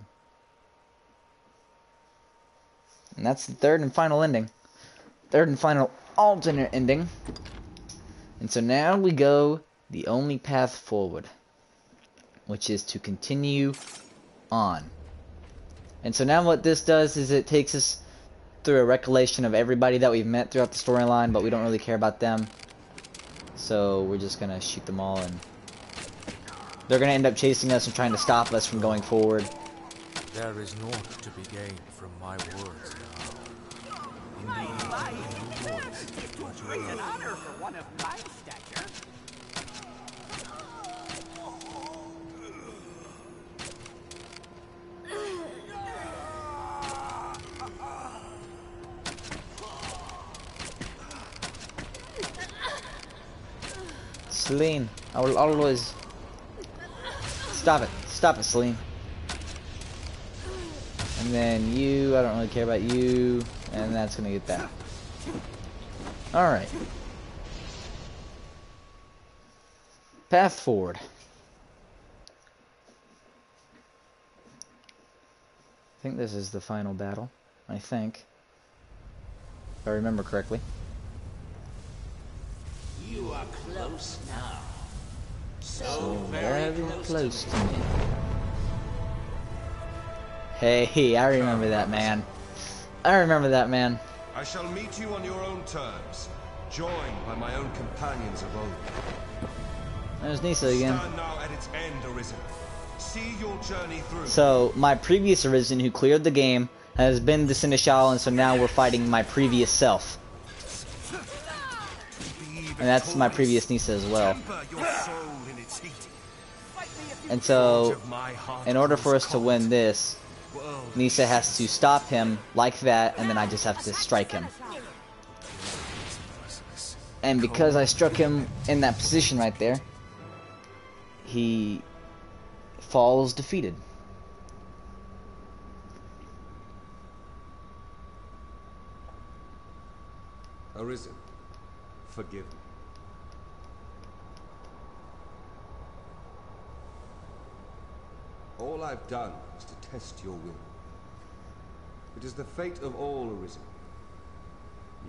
And that's the third and final ending. Third and final alternate ending. And so now we go the only path forward, which is to continue on. And so now what this does is it takes us through a recollection of everybody that we've met throughout the storyline, but we don't really care about them. So we're just gonna shoot them all, and they're gonna end up chasing us and trying to stop us from going forward. There is naught to be gained from my words now. Indeed, It was great an honor for one of my stature. Celine, I will always... Stop it, Celine. And then you, I don't really care about you, and that's gonna get that. Alright. Path forward. I think this is the final battle. I think. If I remember correctly. You are close now. So very close to me. Hey, I remember that man. I remember that man. I shall meet you on your own terms, joined by my own companions of old. There's Nisa again. Stand now at its end, Arisen. See your journey through. So, my previous Arisen who cleared the game has been the Seneschal, and so now we're fighting my previous self. And that's my previous Nisa as well. And so, in order for us to win this, Nisa has to stop him like that, and then I just have to strike him. And because I struck him in that position right there, he falls defeated. Arisen, forgive me. All I've done is to test your will. It is the fate of all Arisen.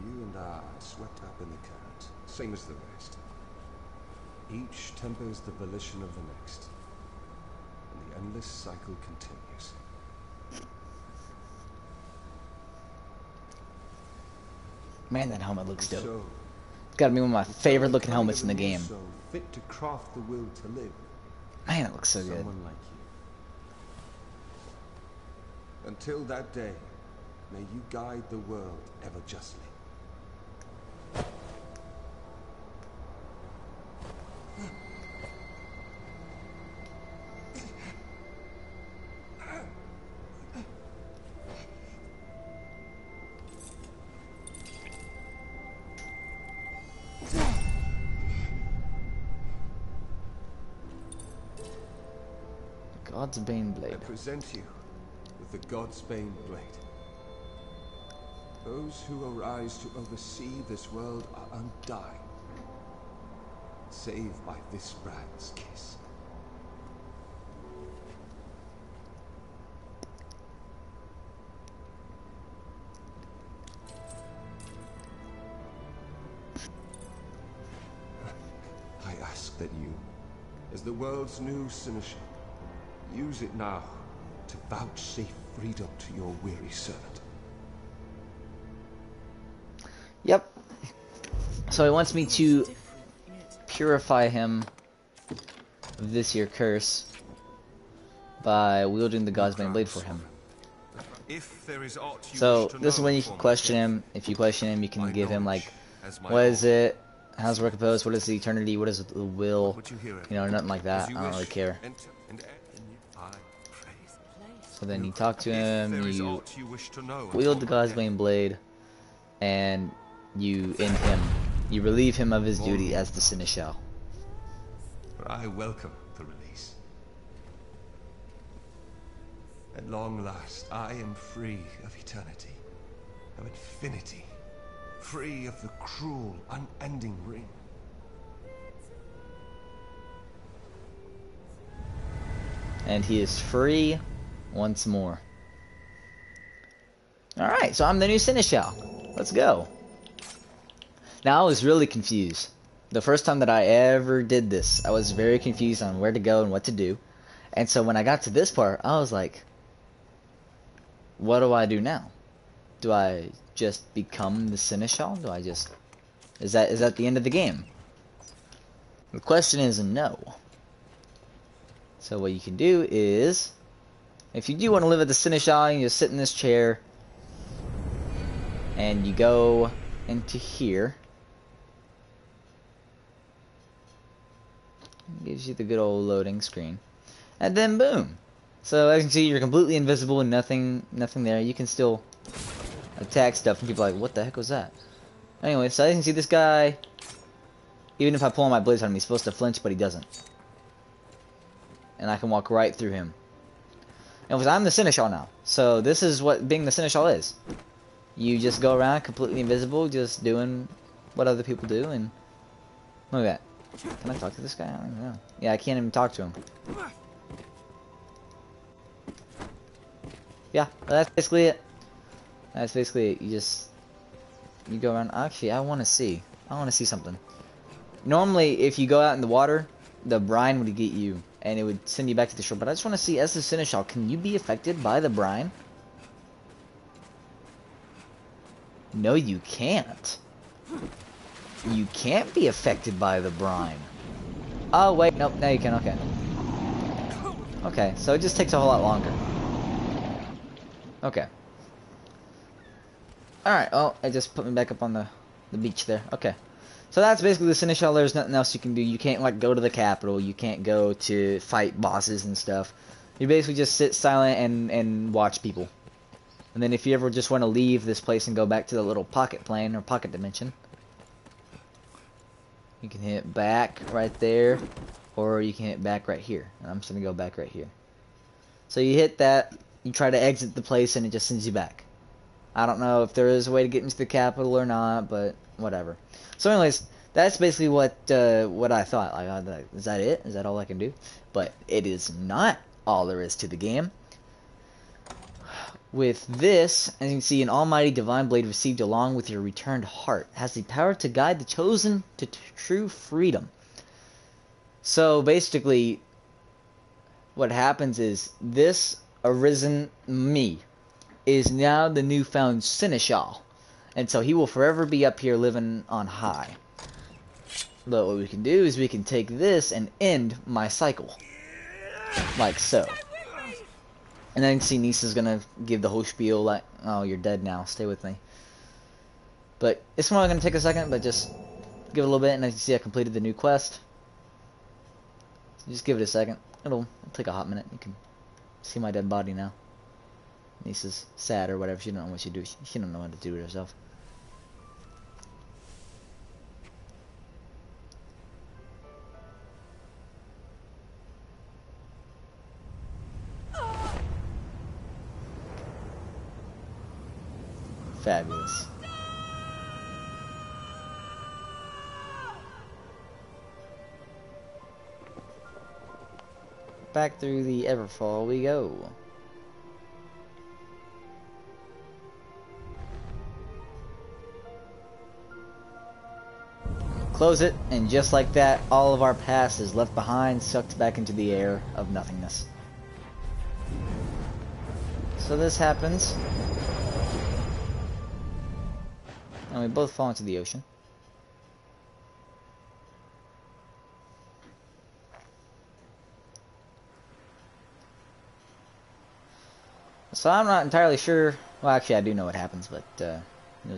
You and I are swept up in the current, same as the rest. Each tempers the volition of the next. And the endless cycle continues. Man, that helmet looks dope. So, It's gotta be one of my favorite eternal looking coming helmets of in a the new game. soul, fit to craft the will to live. Man, it looks so good. Someone like you. Until that day, may you guide the world ever justly. God's Bane I blade. present you with the Godsbane blade. Those who arise to oversee this world are undying, save by this brand's kiss. I ask that you, as the world's new seneschal, use it now to vouchsafe freedom to your weary servant. Yep. So he wants me to purify him of this here curse by wielding the God's Bane blade for him. If there is aught you So wish to this is know, when you can former question king, him. If you question him, you can my give him knowledge like, as my what is own. it? How's the work opposed? What is the eternity? What is the will? Would you hear it? You know, nothing like As that. you I don't really wish, care. enter and I praise. So then you talk to If him, there is you aught you wish to know, wield the former God's king, Bane blade, and you end him. You relieve him of his duty as the Seneschal. for I welcome the release. At long last, I am free of eternity, of infinity, free of the cruel, unending ring. And he is free once more. Alright, so I'm the new Seneschal. Let's go. Now I was really confused. The first time that I ever did this, I was very confused on where to go and what to do. And so when I got to this part, I was like, what do I do now? Do I just become the Seneschal? Do I just... Is that the end of the game? The question is no. So what you can do is, if you do want to live at the Seneschal, you just sit in this chair, and you go into here. It gives you the good old loading screen. And then boom. So as you can see, you're completely invisible and nothing there. You can still attack stuff and people are like, what the heck was that? Anyway, so as you can see, this guy, even if I pull on my blades on him, he's supposed to flinch, but he doesn't. And I can walk right through him. And I'm the Seneschal now. So this is what being the Seneschal is. You just go around completely invisible, just doing what other people do, and look at that. Can I talk to this guy? I don't even know. Yeah, I can't even talk to him. Yeah, that's basically it. That's basically it. You go around. Actually, I want to see something. Normally, if you go out in the water, the brine would get you, and it would send you back to the shore. But I just want to see, as the Seneschal, can you be affected by the brine? No, you can't. You can't be affected by the brine. Oh, wait, nope, now you can, okay. Okay, so it just takes a whole lot longer. Okay. Alright, well, it just put me back up on the beach there. Okay. So that's basically the Seneschal. There's nothing else you can do. You can't, like, go to the capital. You can't go to fight bosses and stuff. You basically just sit silent and watch people. And then if you ever just want to leave this place and go back to the little pocket plane or pocket dimension, you can hit back right there, or you can hit back right here. And I'm just going to go back right here. So you hit that, you try to exit the place, and it just sends you back. I don't know if there is a way to get into the capital or not, but whatever. So anyways, that's basically what I thought. Like, is that it? Is that all I can do? But it is not all there is to the game. With this, as you can see, an almighty divine blade received along with your returned heart has the power to guide the chosen to true freedom. So basically, what happens is this arisen me is now the newfound seneschal, and so he will forever be up here living on high. But what we can do is we can take this and end my cycle, like so. And then see Nisa's gonna give the whole spiel like, "Oh, you're dead now. Stay with me." But it's only gonna take a second, but just give it a little bit, and as you see, I completed the new quest. So just give it a second. It'll take a hot minute. You can see my dead body now. Nisa's sad or whatever. She don't know what she do. She don't know what to do with herself. Fabulous. Back through the Everfall we go. Close it, and just like that, all of our past is left behind, sucked back into the air of nothingness. So this happens, and we both fall into the ocean. So I'm not entirely sure. Well, actually, I do know what happens, but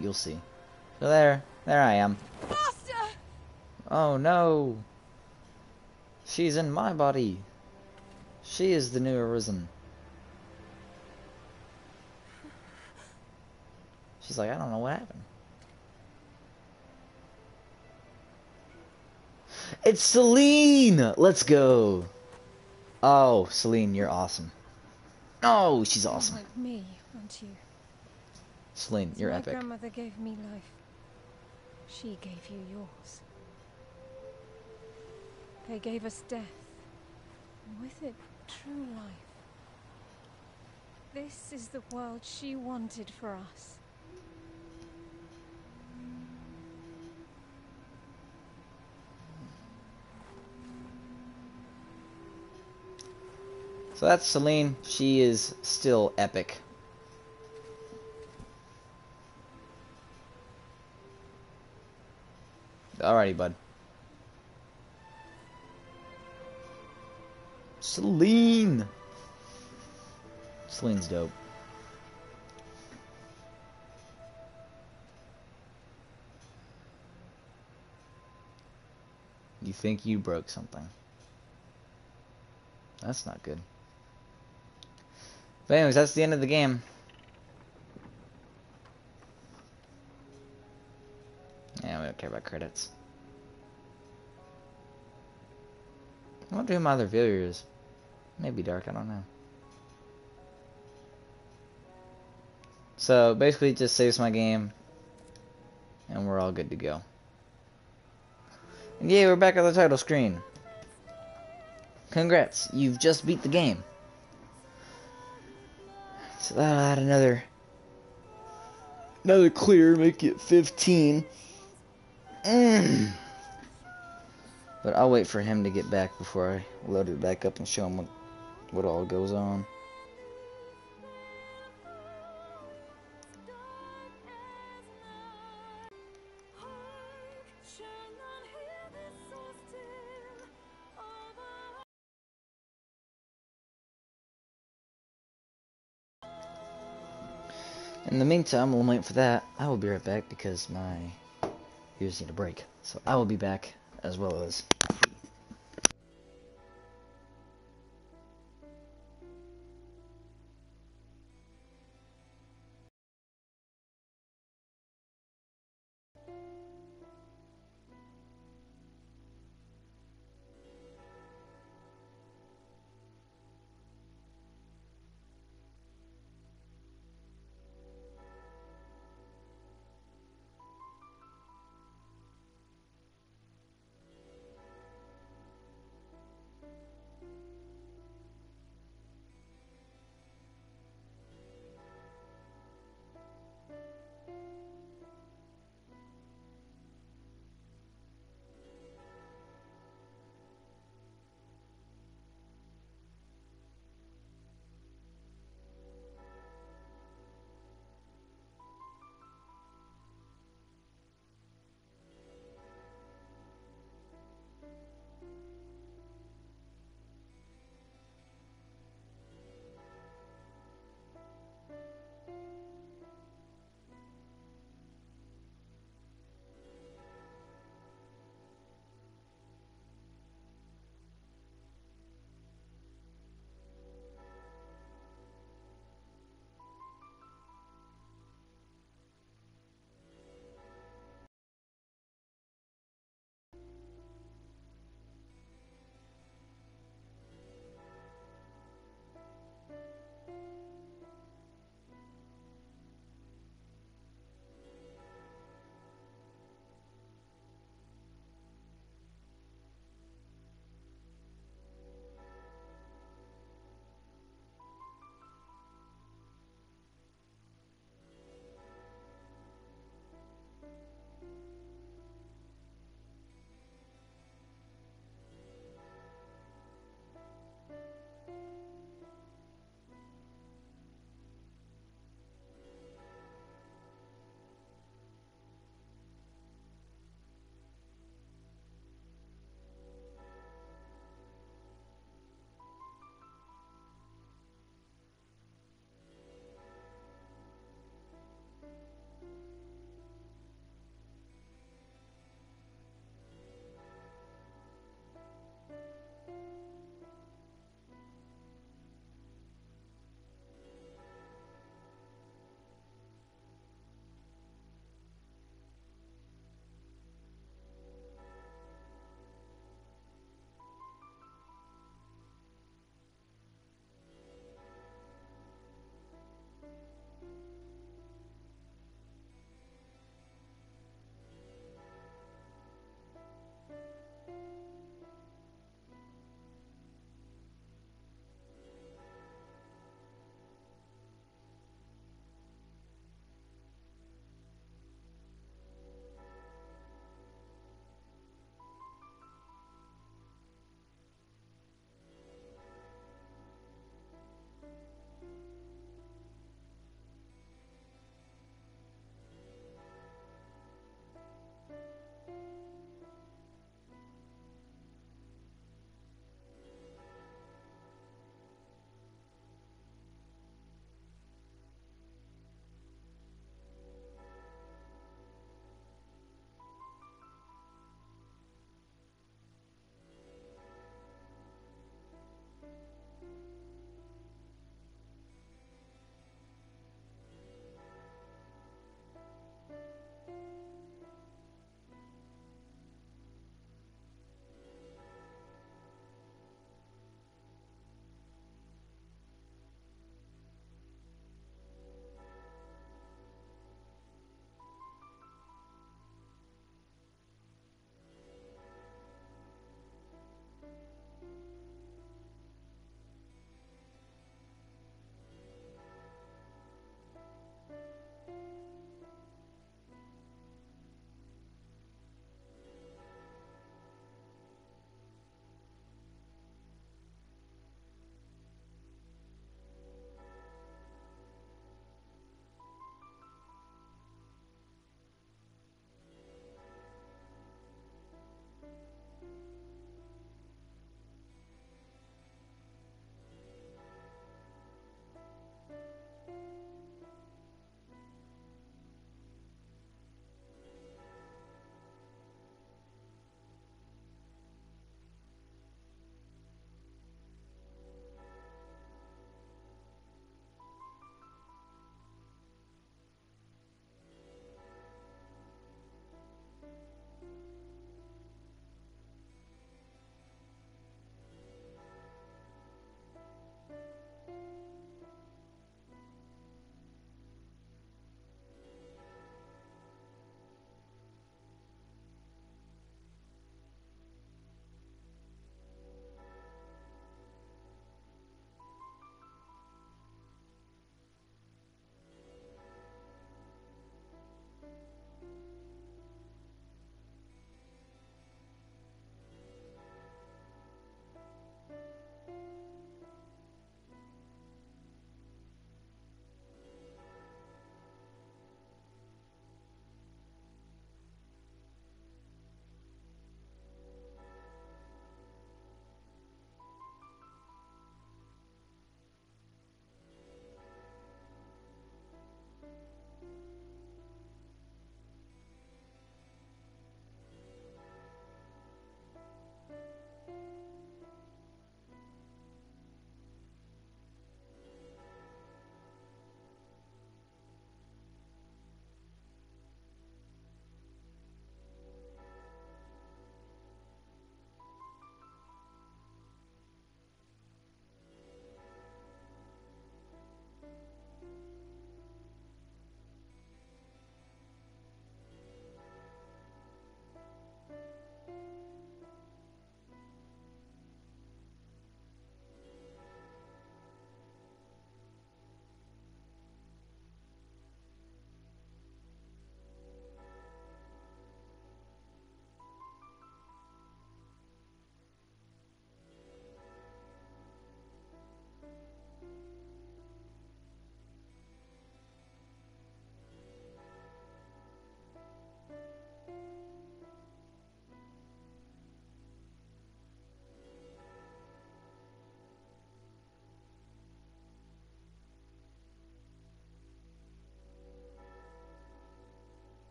you'll see. So there I am. Master! Oh no! She's in my body. She is the new Arisen. She's like, I don't know what happened. It's Celine! Let's go! Oh, Celine, you're awesome. Oh, she's awesome. Like me, aren't you? Celine, you're my epic. My grandmother gave me life. She gave you yours. They gave us death, and with it, true life. This is the world she wanted for us. So that's Celine. She is still epic. Alrighty, bud. Celine! Celine's dope. You think you broke something. That's not good. But anyways, that's the end of the game. Yeah, we don't care about credits. I wonder who my other viewer is. Maybe Dark, I don't know. So basically it just saves my game and we're all good to go. And yeah, we're back on the title screen. Congrats, you've just beat the game. So that'll add another clear, make it 15. But I'll wait for him to get back before I load it back up and show him what all goes on. In the meantime, we'll wait for that. I will be right back because my ears need a break. So I will be back as well as...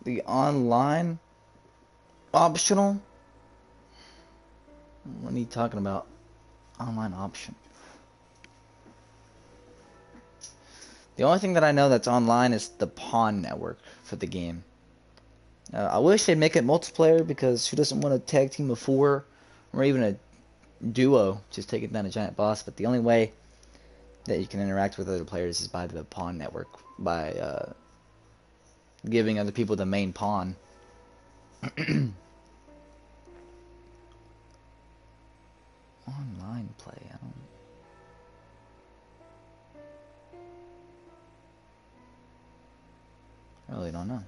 The online optional? What are you talking about? Online option. The only thing that I know that's online is the pawn network for the game. I wish they'd make it multiplayer, because who doesn't want a tag team of 4 or even a duo just taking down a giant boss? But the only way that you can interact with other players is by the pawn network, by giving other people the main pawn. Online play, I really don't know.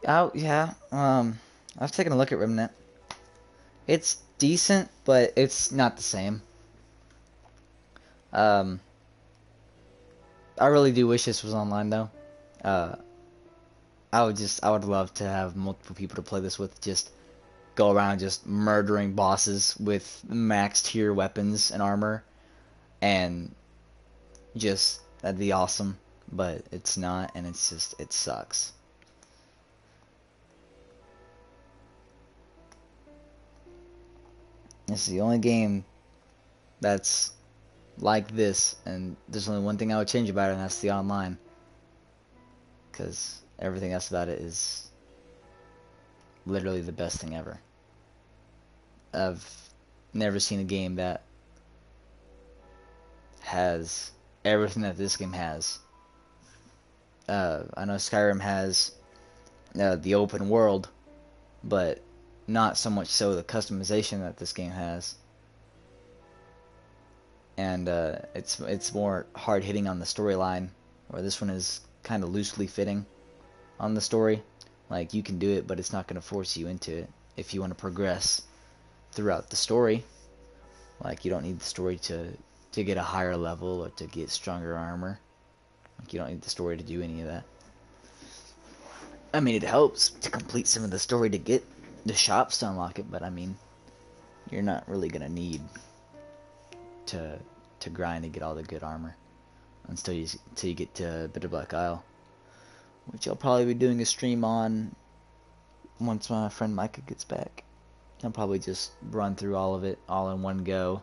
Oh, yeah. I've taken a look at Remnant. It's decent, but it's not the same. I really do wish this was online, though. Uh, I would love to have multiple people to play this with. Just go around just murdering bosses with max tier weapons and armor, and just that'd be awesome. But it's not, and it sucks. This is the only game that's like this, and there's only one thing I would change about it, and that's the online. Because everything else about it is literally the best thing ever. I've never seen a game that has everything that this game has. I know Skyrim has the open world, but not so much so the customization that this game has. And it's more hard hitting on the storyline, where this one is kind of loosely fitting on the story. Like, you can do it, but it's not going to force you into it if you want to progress throughout the story. Like, you don't need the story to get a higher level or to get stronger armor. Like, you don't need the story to do any of that. I mean, it helps to complete some of the story to get the shops to unlock it, but I mean, you're not really going to need to grind to get all the good armor until you get to Bitter Black Isle, which I'll probably be doing a stream on once my friend Micah gets back. I'll probably just run through all of it all in one go.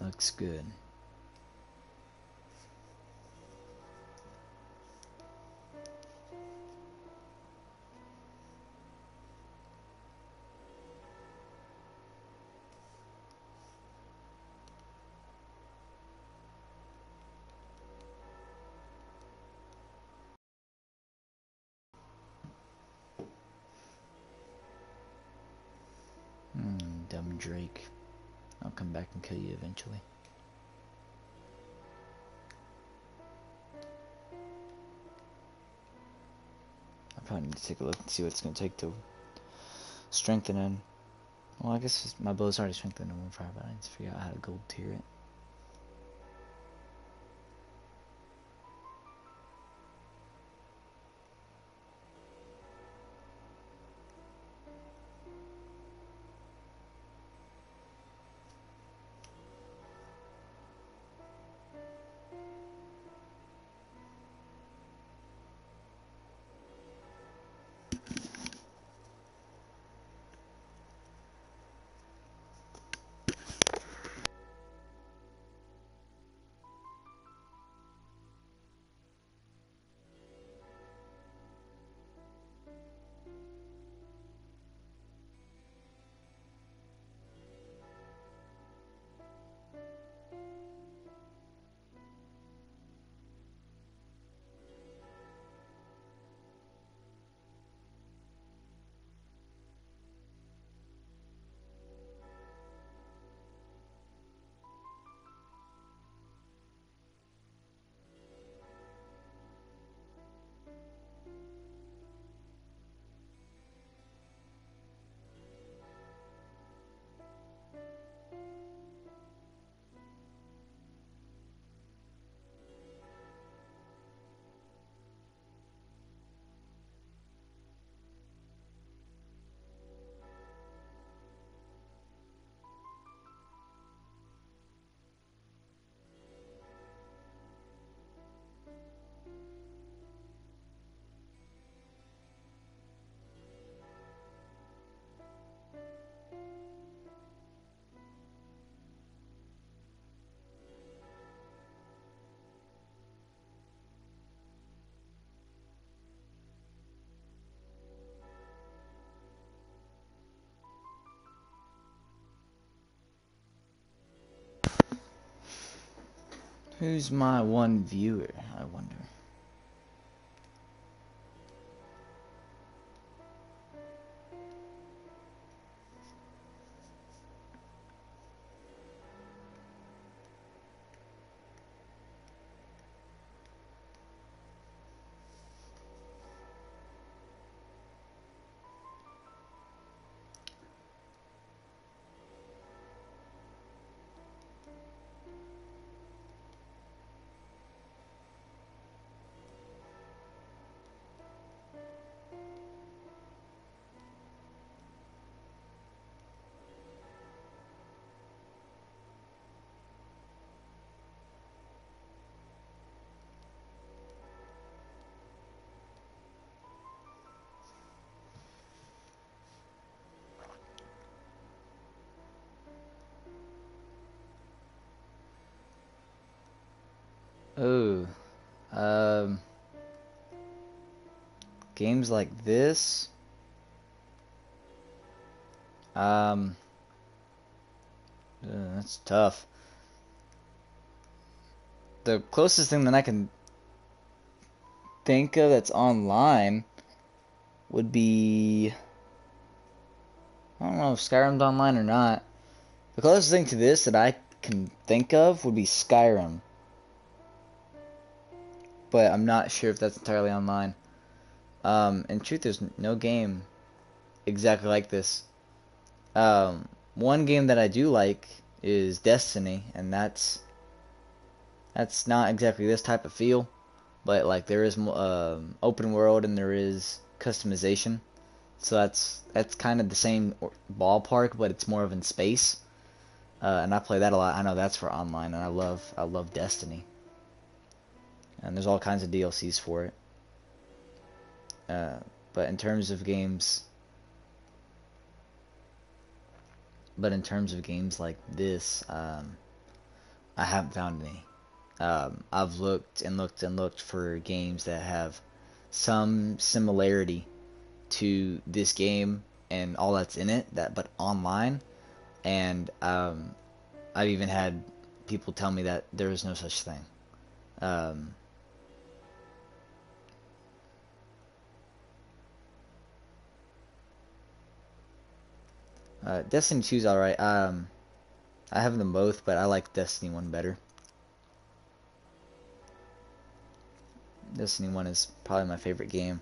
Looks good. week. I'll come back and kill you eventually. I probably need to take a look and see what it's going to take to strengthen it. Well, I guess my bow's already strengthened in 1.5, but I need to figure out how to gold tier it. Who's my one viewer, I wonder? Oh, um, games like this. Um, that's tough. The closest thing that I can think of that's online would be, I don't know if Skyrim's online or not. The closest thing to this that I can think of would be Skyrim, but I'm not sure if that's entirely online. In truth, there's no game exactly like this. One game that I do like is Destiny, and that's not exactly this type of feel, but like there is open world and there is customization, so that's kind of the same ballpark, but it's more of in space. And I play that a lot. I know that's for online, and I love Destiny, and there's all kinds of DLCs for it. But in terms of games, like this, I haven't found any. I've looked and looked and looked for games that have some similarity to this game and all that's in it, but online, and I've even had people tell me that there is no such thing. Um, Destiny 2's alright. I have them both, but I like Destiny 1 better. Destiny 1 is probably my favorite game.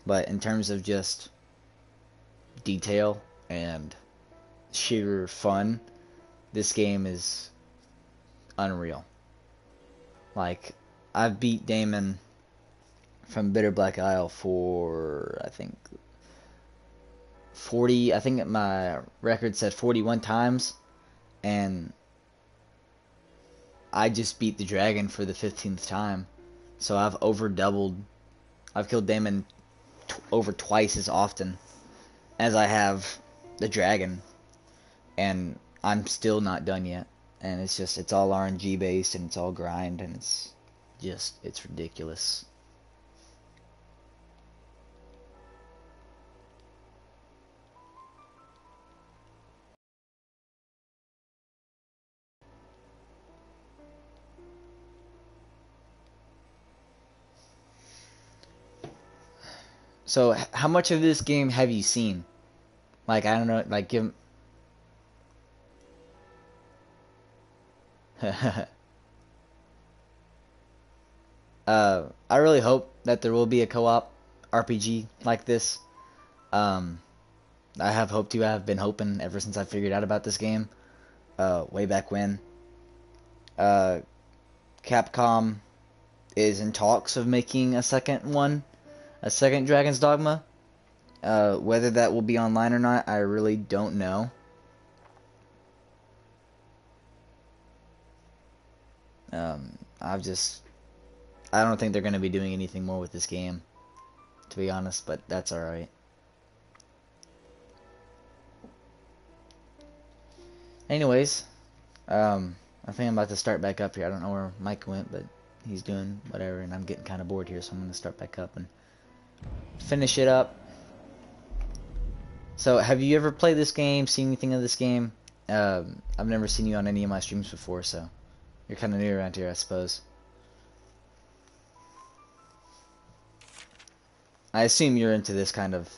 But in terms of just detail and sheer fun, this game is unreal. Like, I've beat Damon from Bitter Black Isle for, I think, 40, I think my record said 41 times, and I just beat the dragon for the 15th time. So I've over doubled. I've killed Damon over twice as often as I have the dragon, and I'm still not done yet. And it's all RNG based, and it's all grind, and it's ridiculous. So, how much of this game have you seen? Like, I don't know, like, give... I really hope that there will be a co-op RPG like this. I have hoped to. I have been hoping ever since I figured out about this game. Way back when. Capcom is in talks of making a second one. A second Dragon's Dogma. Whether that will be online or not, I really don't know. I don't think they're going to be doing anything more with this game, to be honest, but that's alright. Anyways, I think I'm about to start back up here. I don't know where Mike went, but he's doing whatever, and I'm getting kind of bored here, so I'm going to start back up and finish it up. So, have you ever played this game, seen anything of this game? I've never seen you on any of my streams before, so you're kind of new around here, I suppose. I assume you're into this kind of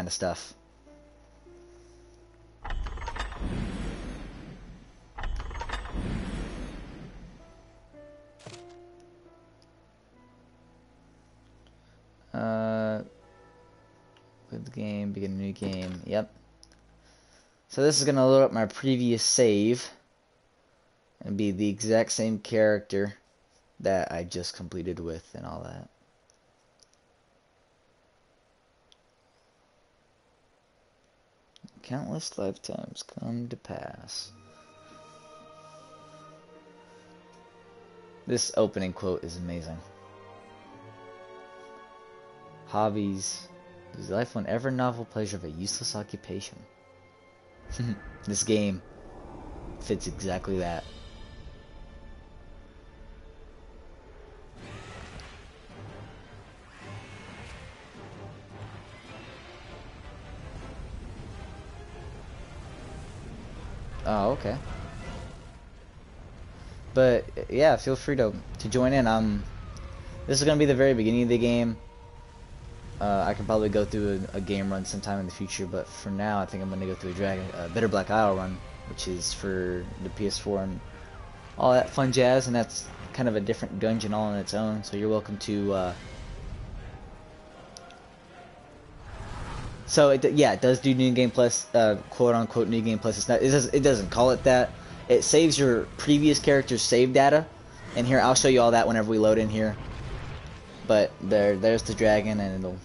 stuff. With the game, begin a new game. Yep. So this is gonna load up my previous save and be the exact same character that I just completed with and all that. Countless lifetimes come to pass. This opening quote is amazing. Hobbies. Is life one ever novel pleasure of a useless occupation? This game fits exactly that. Oh, okay. But yeah, feel free to join in. This is gonna be the very beginning of the game. I can probably go through a game run sometime in the future, but for now, I think I'm gonna go through a Bitter Black Isle run, which is for the PS4 and all that fun jazz, and that's kind of a different dungeon all on its own. So you're welcome to. So it does do New Game Plus, quote unquote New Game Plus. It's not. It doesn't call it that. It saves your previous character's save data, and here I'll show you all that whenever we load in here. But there's the dragon, and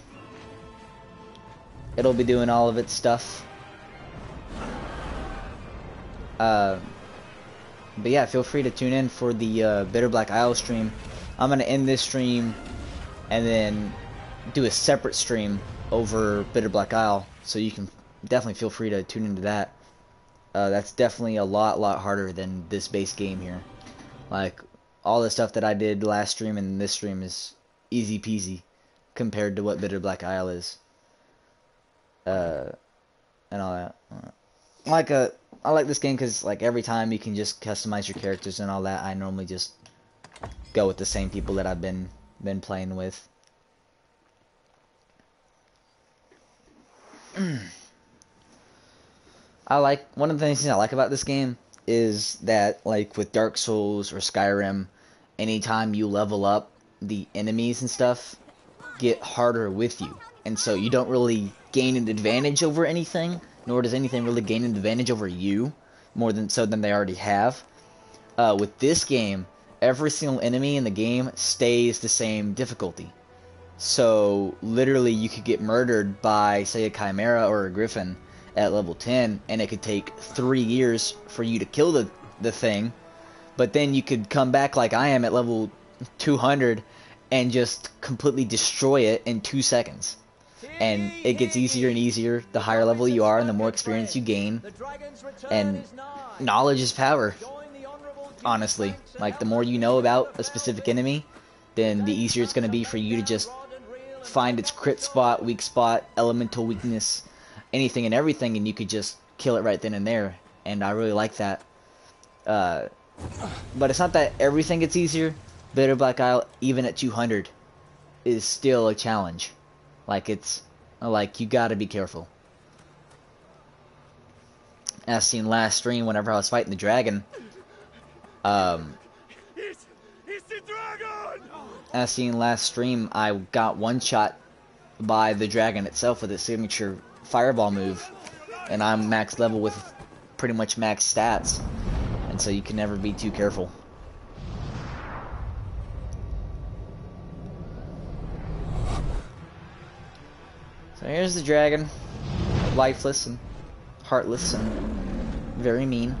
it'll be doing all of its stuff. But yeah, feel free to tune in for the Bitter Black Isle stream. I'm gonna end this stream and then do a separate stream over Bitter Black Isle, so you can definitely feel free to tune into that. That's definitely a lot harder than this base game here. Like, all the stuff that I did last stream and this stream is easy peasy compared to what Bitter Black Isle is. And all that. I like this game because, like, every time you can just customize your characters and all that. I normally just go with the same people that I've been playing with. one of the things I like about this game is that, like with Dark Souls or Skyrim, anytime you level up, the enemies and stuff get harder with you, and so you don't really gain an advantage over anything, nor does anything really gain an advantage over you more than they already have. With this game, every single enemy in the game stays the same difficulty. So literally, you could get murdered by, say, a Chimera or a Griffin at level 10, and it could take 3 years for you to kill the thing, but then you could come back like I am at level 200 and just completely destroy it in 2 seconds. And it gets easier and easier the higher level you are and the more experience you gain. And knowledge is power, honestly. Like, the more you know about a specific enemy, then the easier it's going to be for you to just find its crit spot, weak spot, elemental weakness, anything and everything, and you could just kill it right then and there. And I really like that. But it's not that everything gets easier. Bitter Black Isle, even at 200, is still a challenge. Like, it's like, you gotta be careful. As seen last stream, whenever I was fighting the dragon, It's the dragon! as seen last stream, I got one shot by the dragon itself with its signature fireball move, and I'm max level with pretty much max stats, and so you can never be too careful. So here's the dragon, lifeless and heartless and very mean.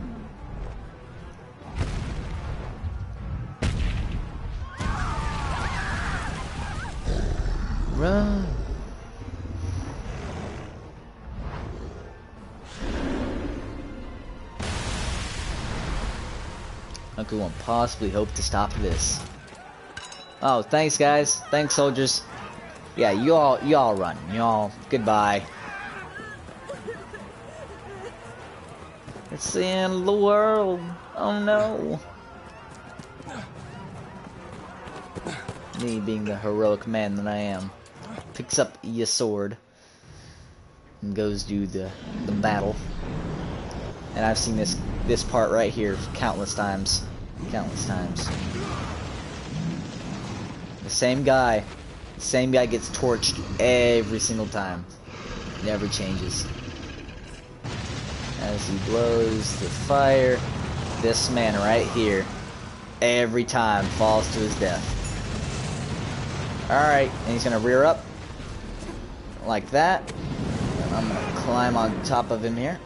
Run! How could one possibly hope to stop this? Oh, thanks guys. Thanks soldiers. Yeah, you all run. Y'all, goodbye. It's the end of the world. Oh no. Me being the heroic man that I am, picks up your sword and goes do the battle. And I've seen this part right here countless times. Countless times. The same guy gets torched every single time. Never changes. As he blows the fire, this man right here, every time falls to his death. Alright, and he's gonna rear up like that. And I'm gonna climb on top of him here.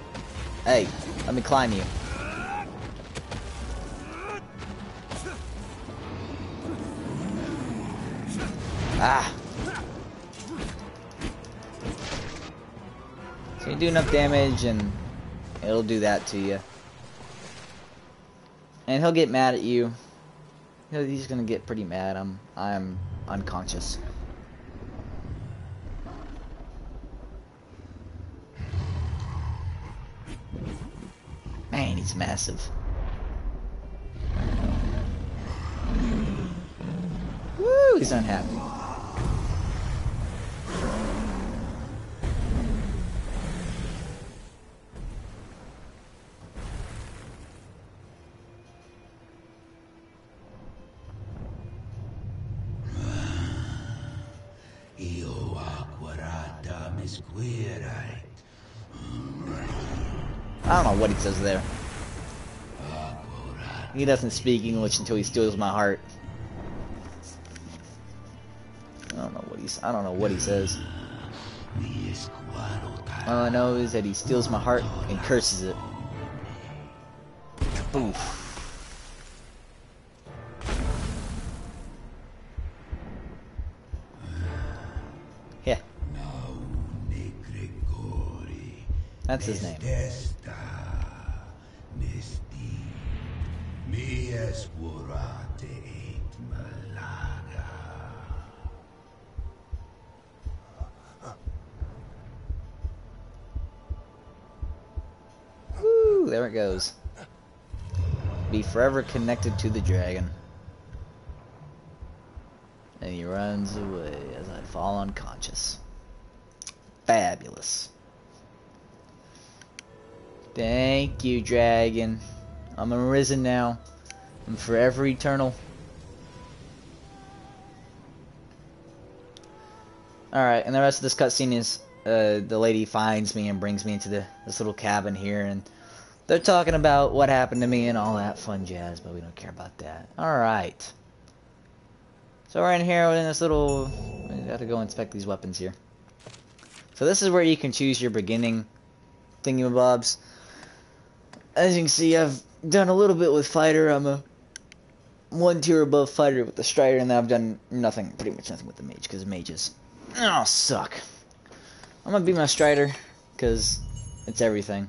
Hey, let me climb you. Ah! So you do enough damage and it'll do that to you. And he'll get mad at you. He's gonna get pretty mad. I'm unconscious. Man, he's massive. Woo, he's unhappy. I don't know what he says there. He doesn't speak English until he steals my heart. I don't know what he says. All I know is that he steals my heart and curses it. Oof. Yeah. That's his name. Woo, there it goes. Be forever connected to the dragon. And he runs away as I fall unconscious. Fabulous. Thank you, dragon. I'm arisen now. I'm forever eternal. Alright, and the rest of this cutscene is the lady finds me and brings me into this little cabin here, and they're talking about what happened to me and all that fun jazz, but we don't care about that. Alright. So we're in here in this little... I gotta go inspect these weapons here. So this is where you can choose your beginning thingamabobs. As you can see, I've done a little bit with fighter. I'm a 1 tier above fighter with the strider, and then I've done nothing, pretty much nothing with the mage, because mages suck. I'm gonna be my strider, because it's everything.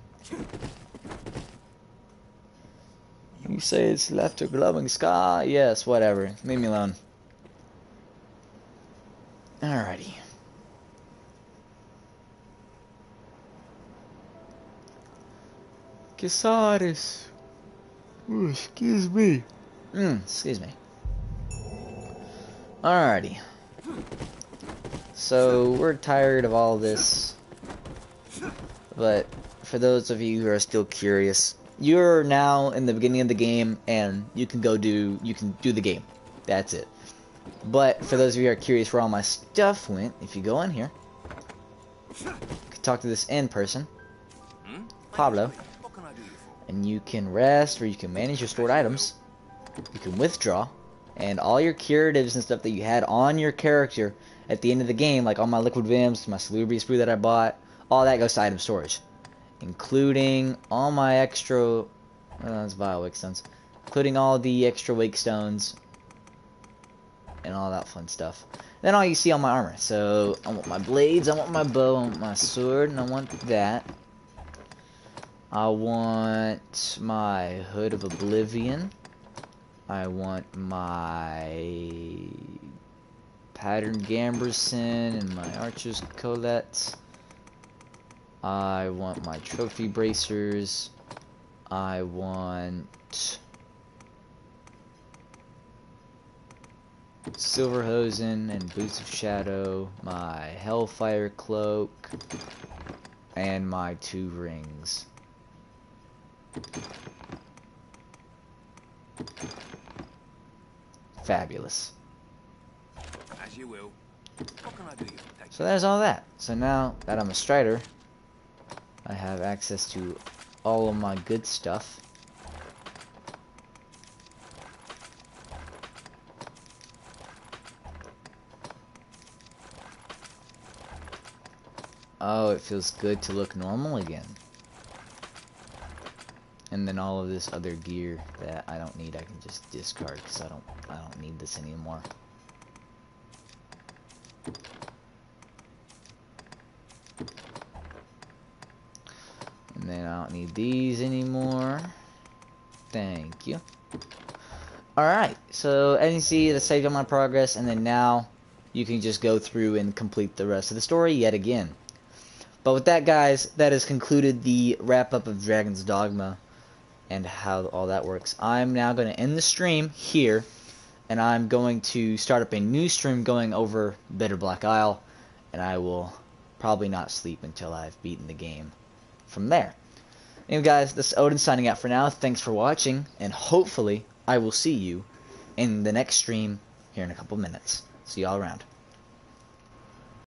You say it's left a glowing scar? Yes, whatever. Leave me alone. Alrighty. Casares. Ooh, excuse me. Excuse me. Alrighty. So, we're tired of all this. But, for those of you who are still curious, you're now in the beginning of the game, and you can do the game. That's it. But, for those of you who are curious where all my stuff went, if you go in here, you can talk to this end person, Pablo, and you can rest, or you can manage your stored items, you can withdraw, and all your curatives and stuff that you had on your character at the end of the game, like all my liquid vims, my salubrious brew that I bought, all that goes to item storage, including all my extra, that's vile wake stones, including all the extra wake stones, and all that fun stuff. Then all you see on my armor. So, I want my blades, I want my bow, I want my sword, and I want that. I want my Hood of Oblivion. I want my Patterned Gamberson and my Archer's Colette. I want my Trophy Bracers. I want Silverhosen and Boots of Shadow, my Hellfire Cloak, and my 2 rings. Fabulous. As you will. What can I do? So there's all that. So now that I'm a strider, I have access to all of my good stuff. Oh, it feels good to look normal again. And then all of this other gear that I don't need, I can just discard because I don't need this anymore. And then I don't need these anymore. Thank you. Alright, so as you can see, that saved all my progress, and then now you can just go through and complete the rest of the story yet again. But with that, guys, that has concluded the wrap-up of Dragon's Dogma and how all that works. I'm now going to end the stream here, and I'm going to start up a new stream going over Bitter Black Isle, and I will probably not sleep until I've beaten the game from there. Anyway, guys, this is Odin signing out for now. Thanks for watching, and hopefully I will see you in the next stream here in a couple minutes. See y'all around.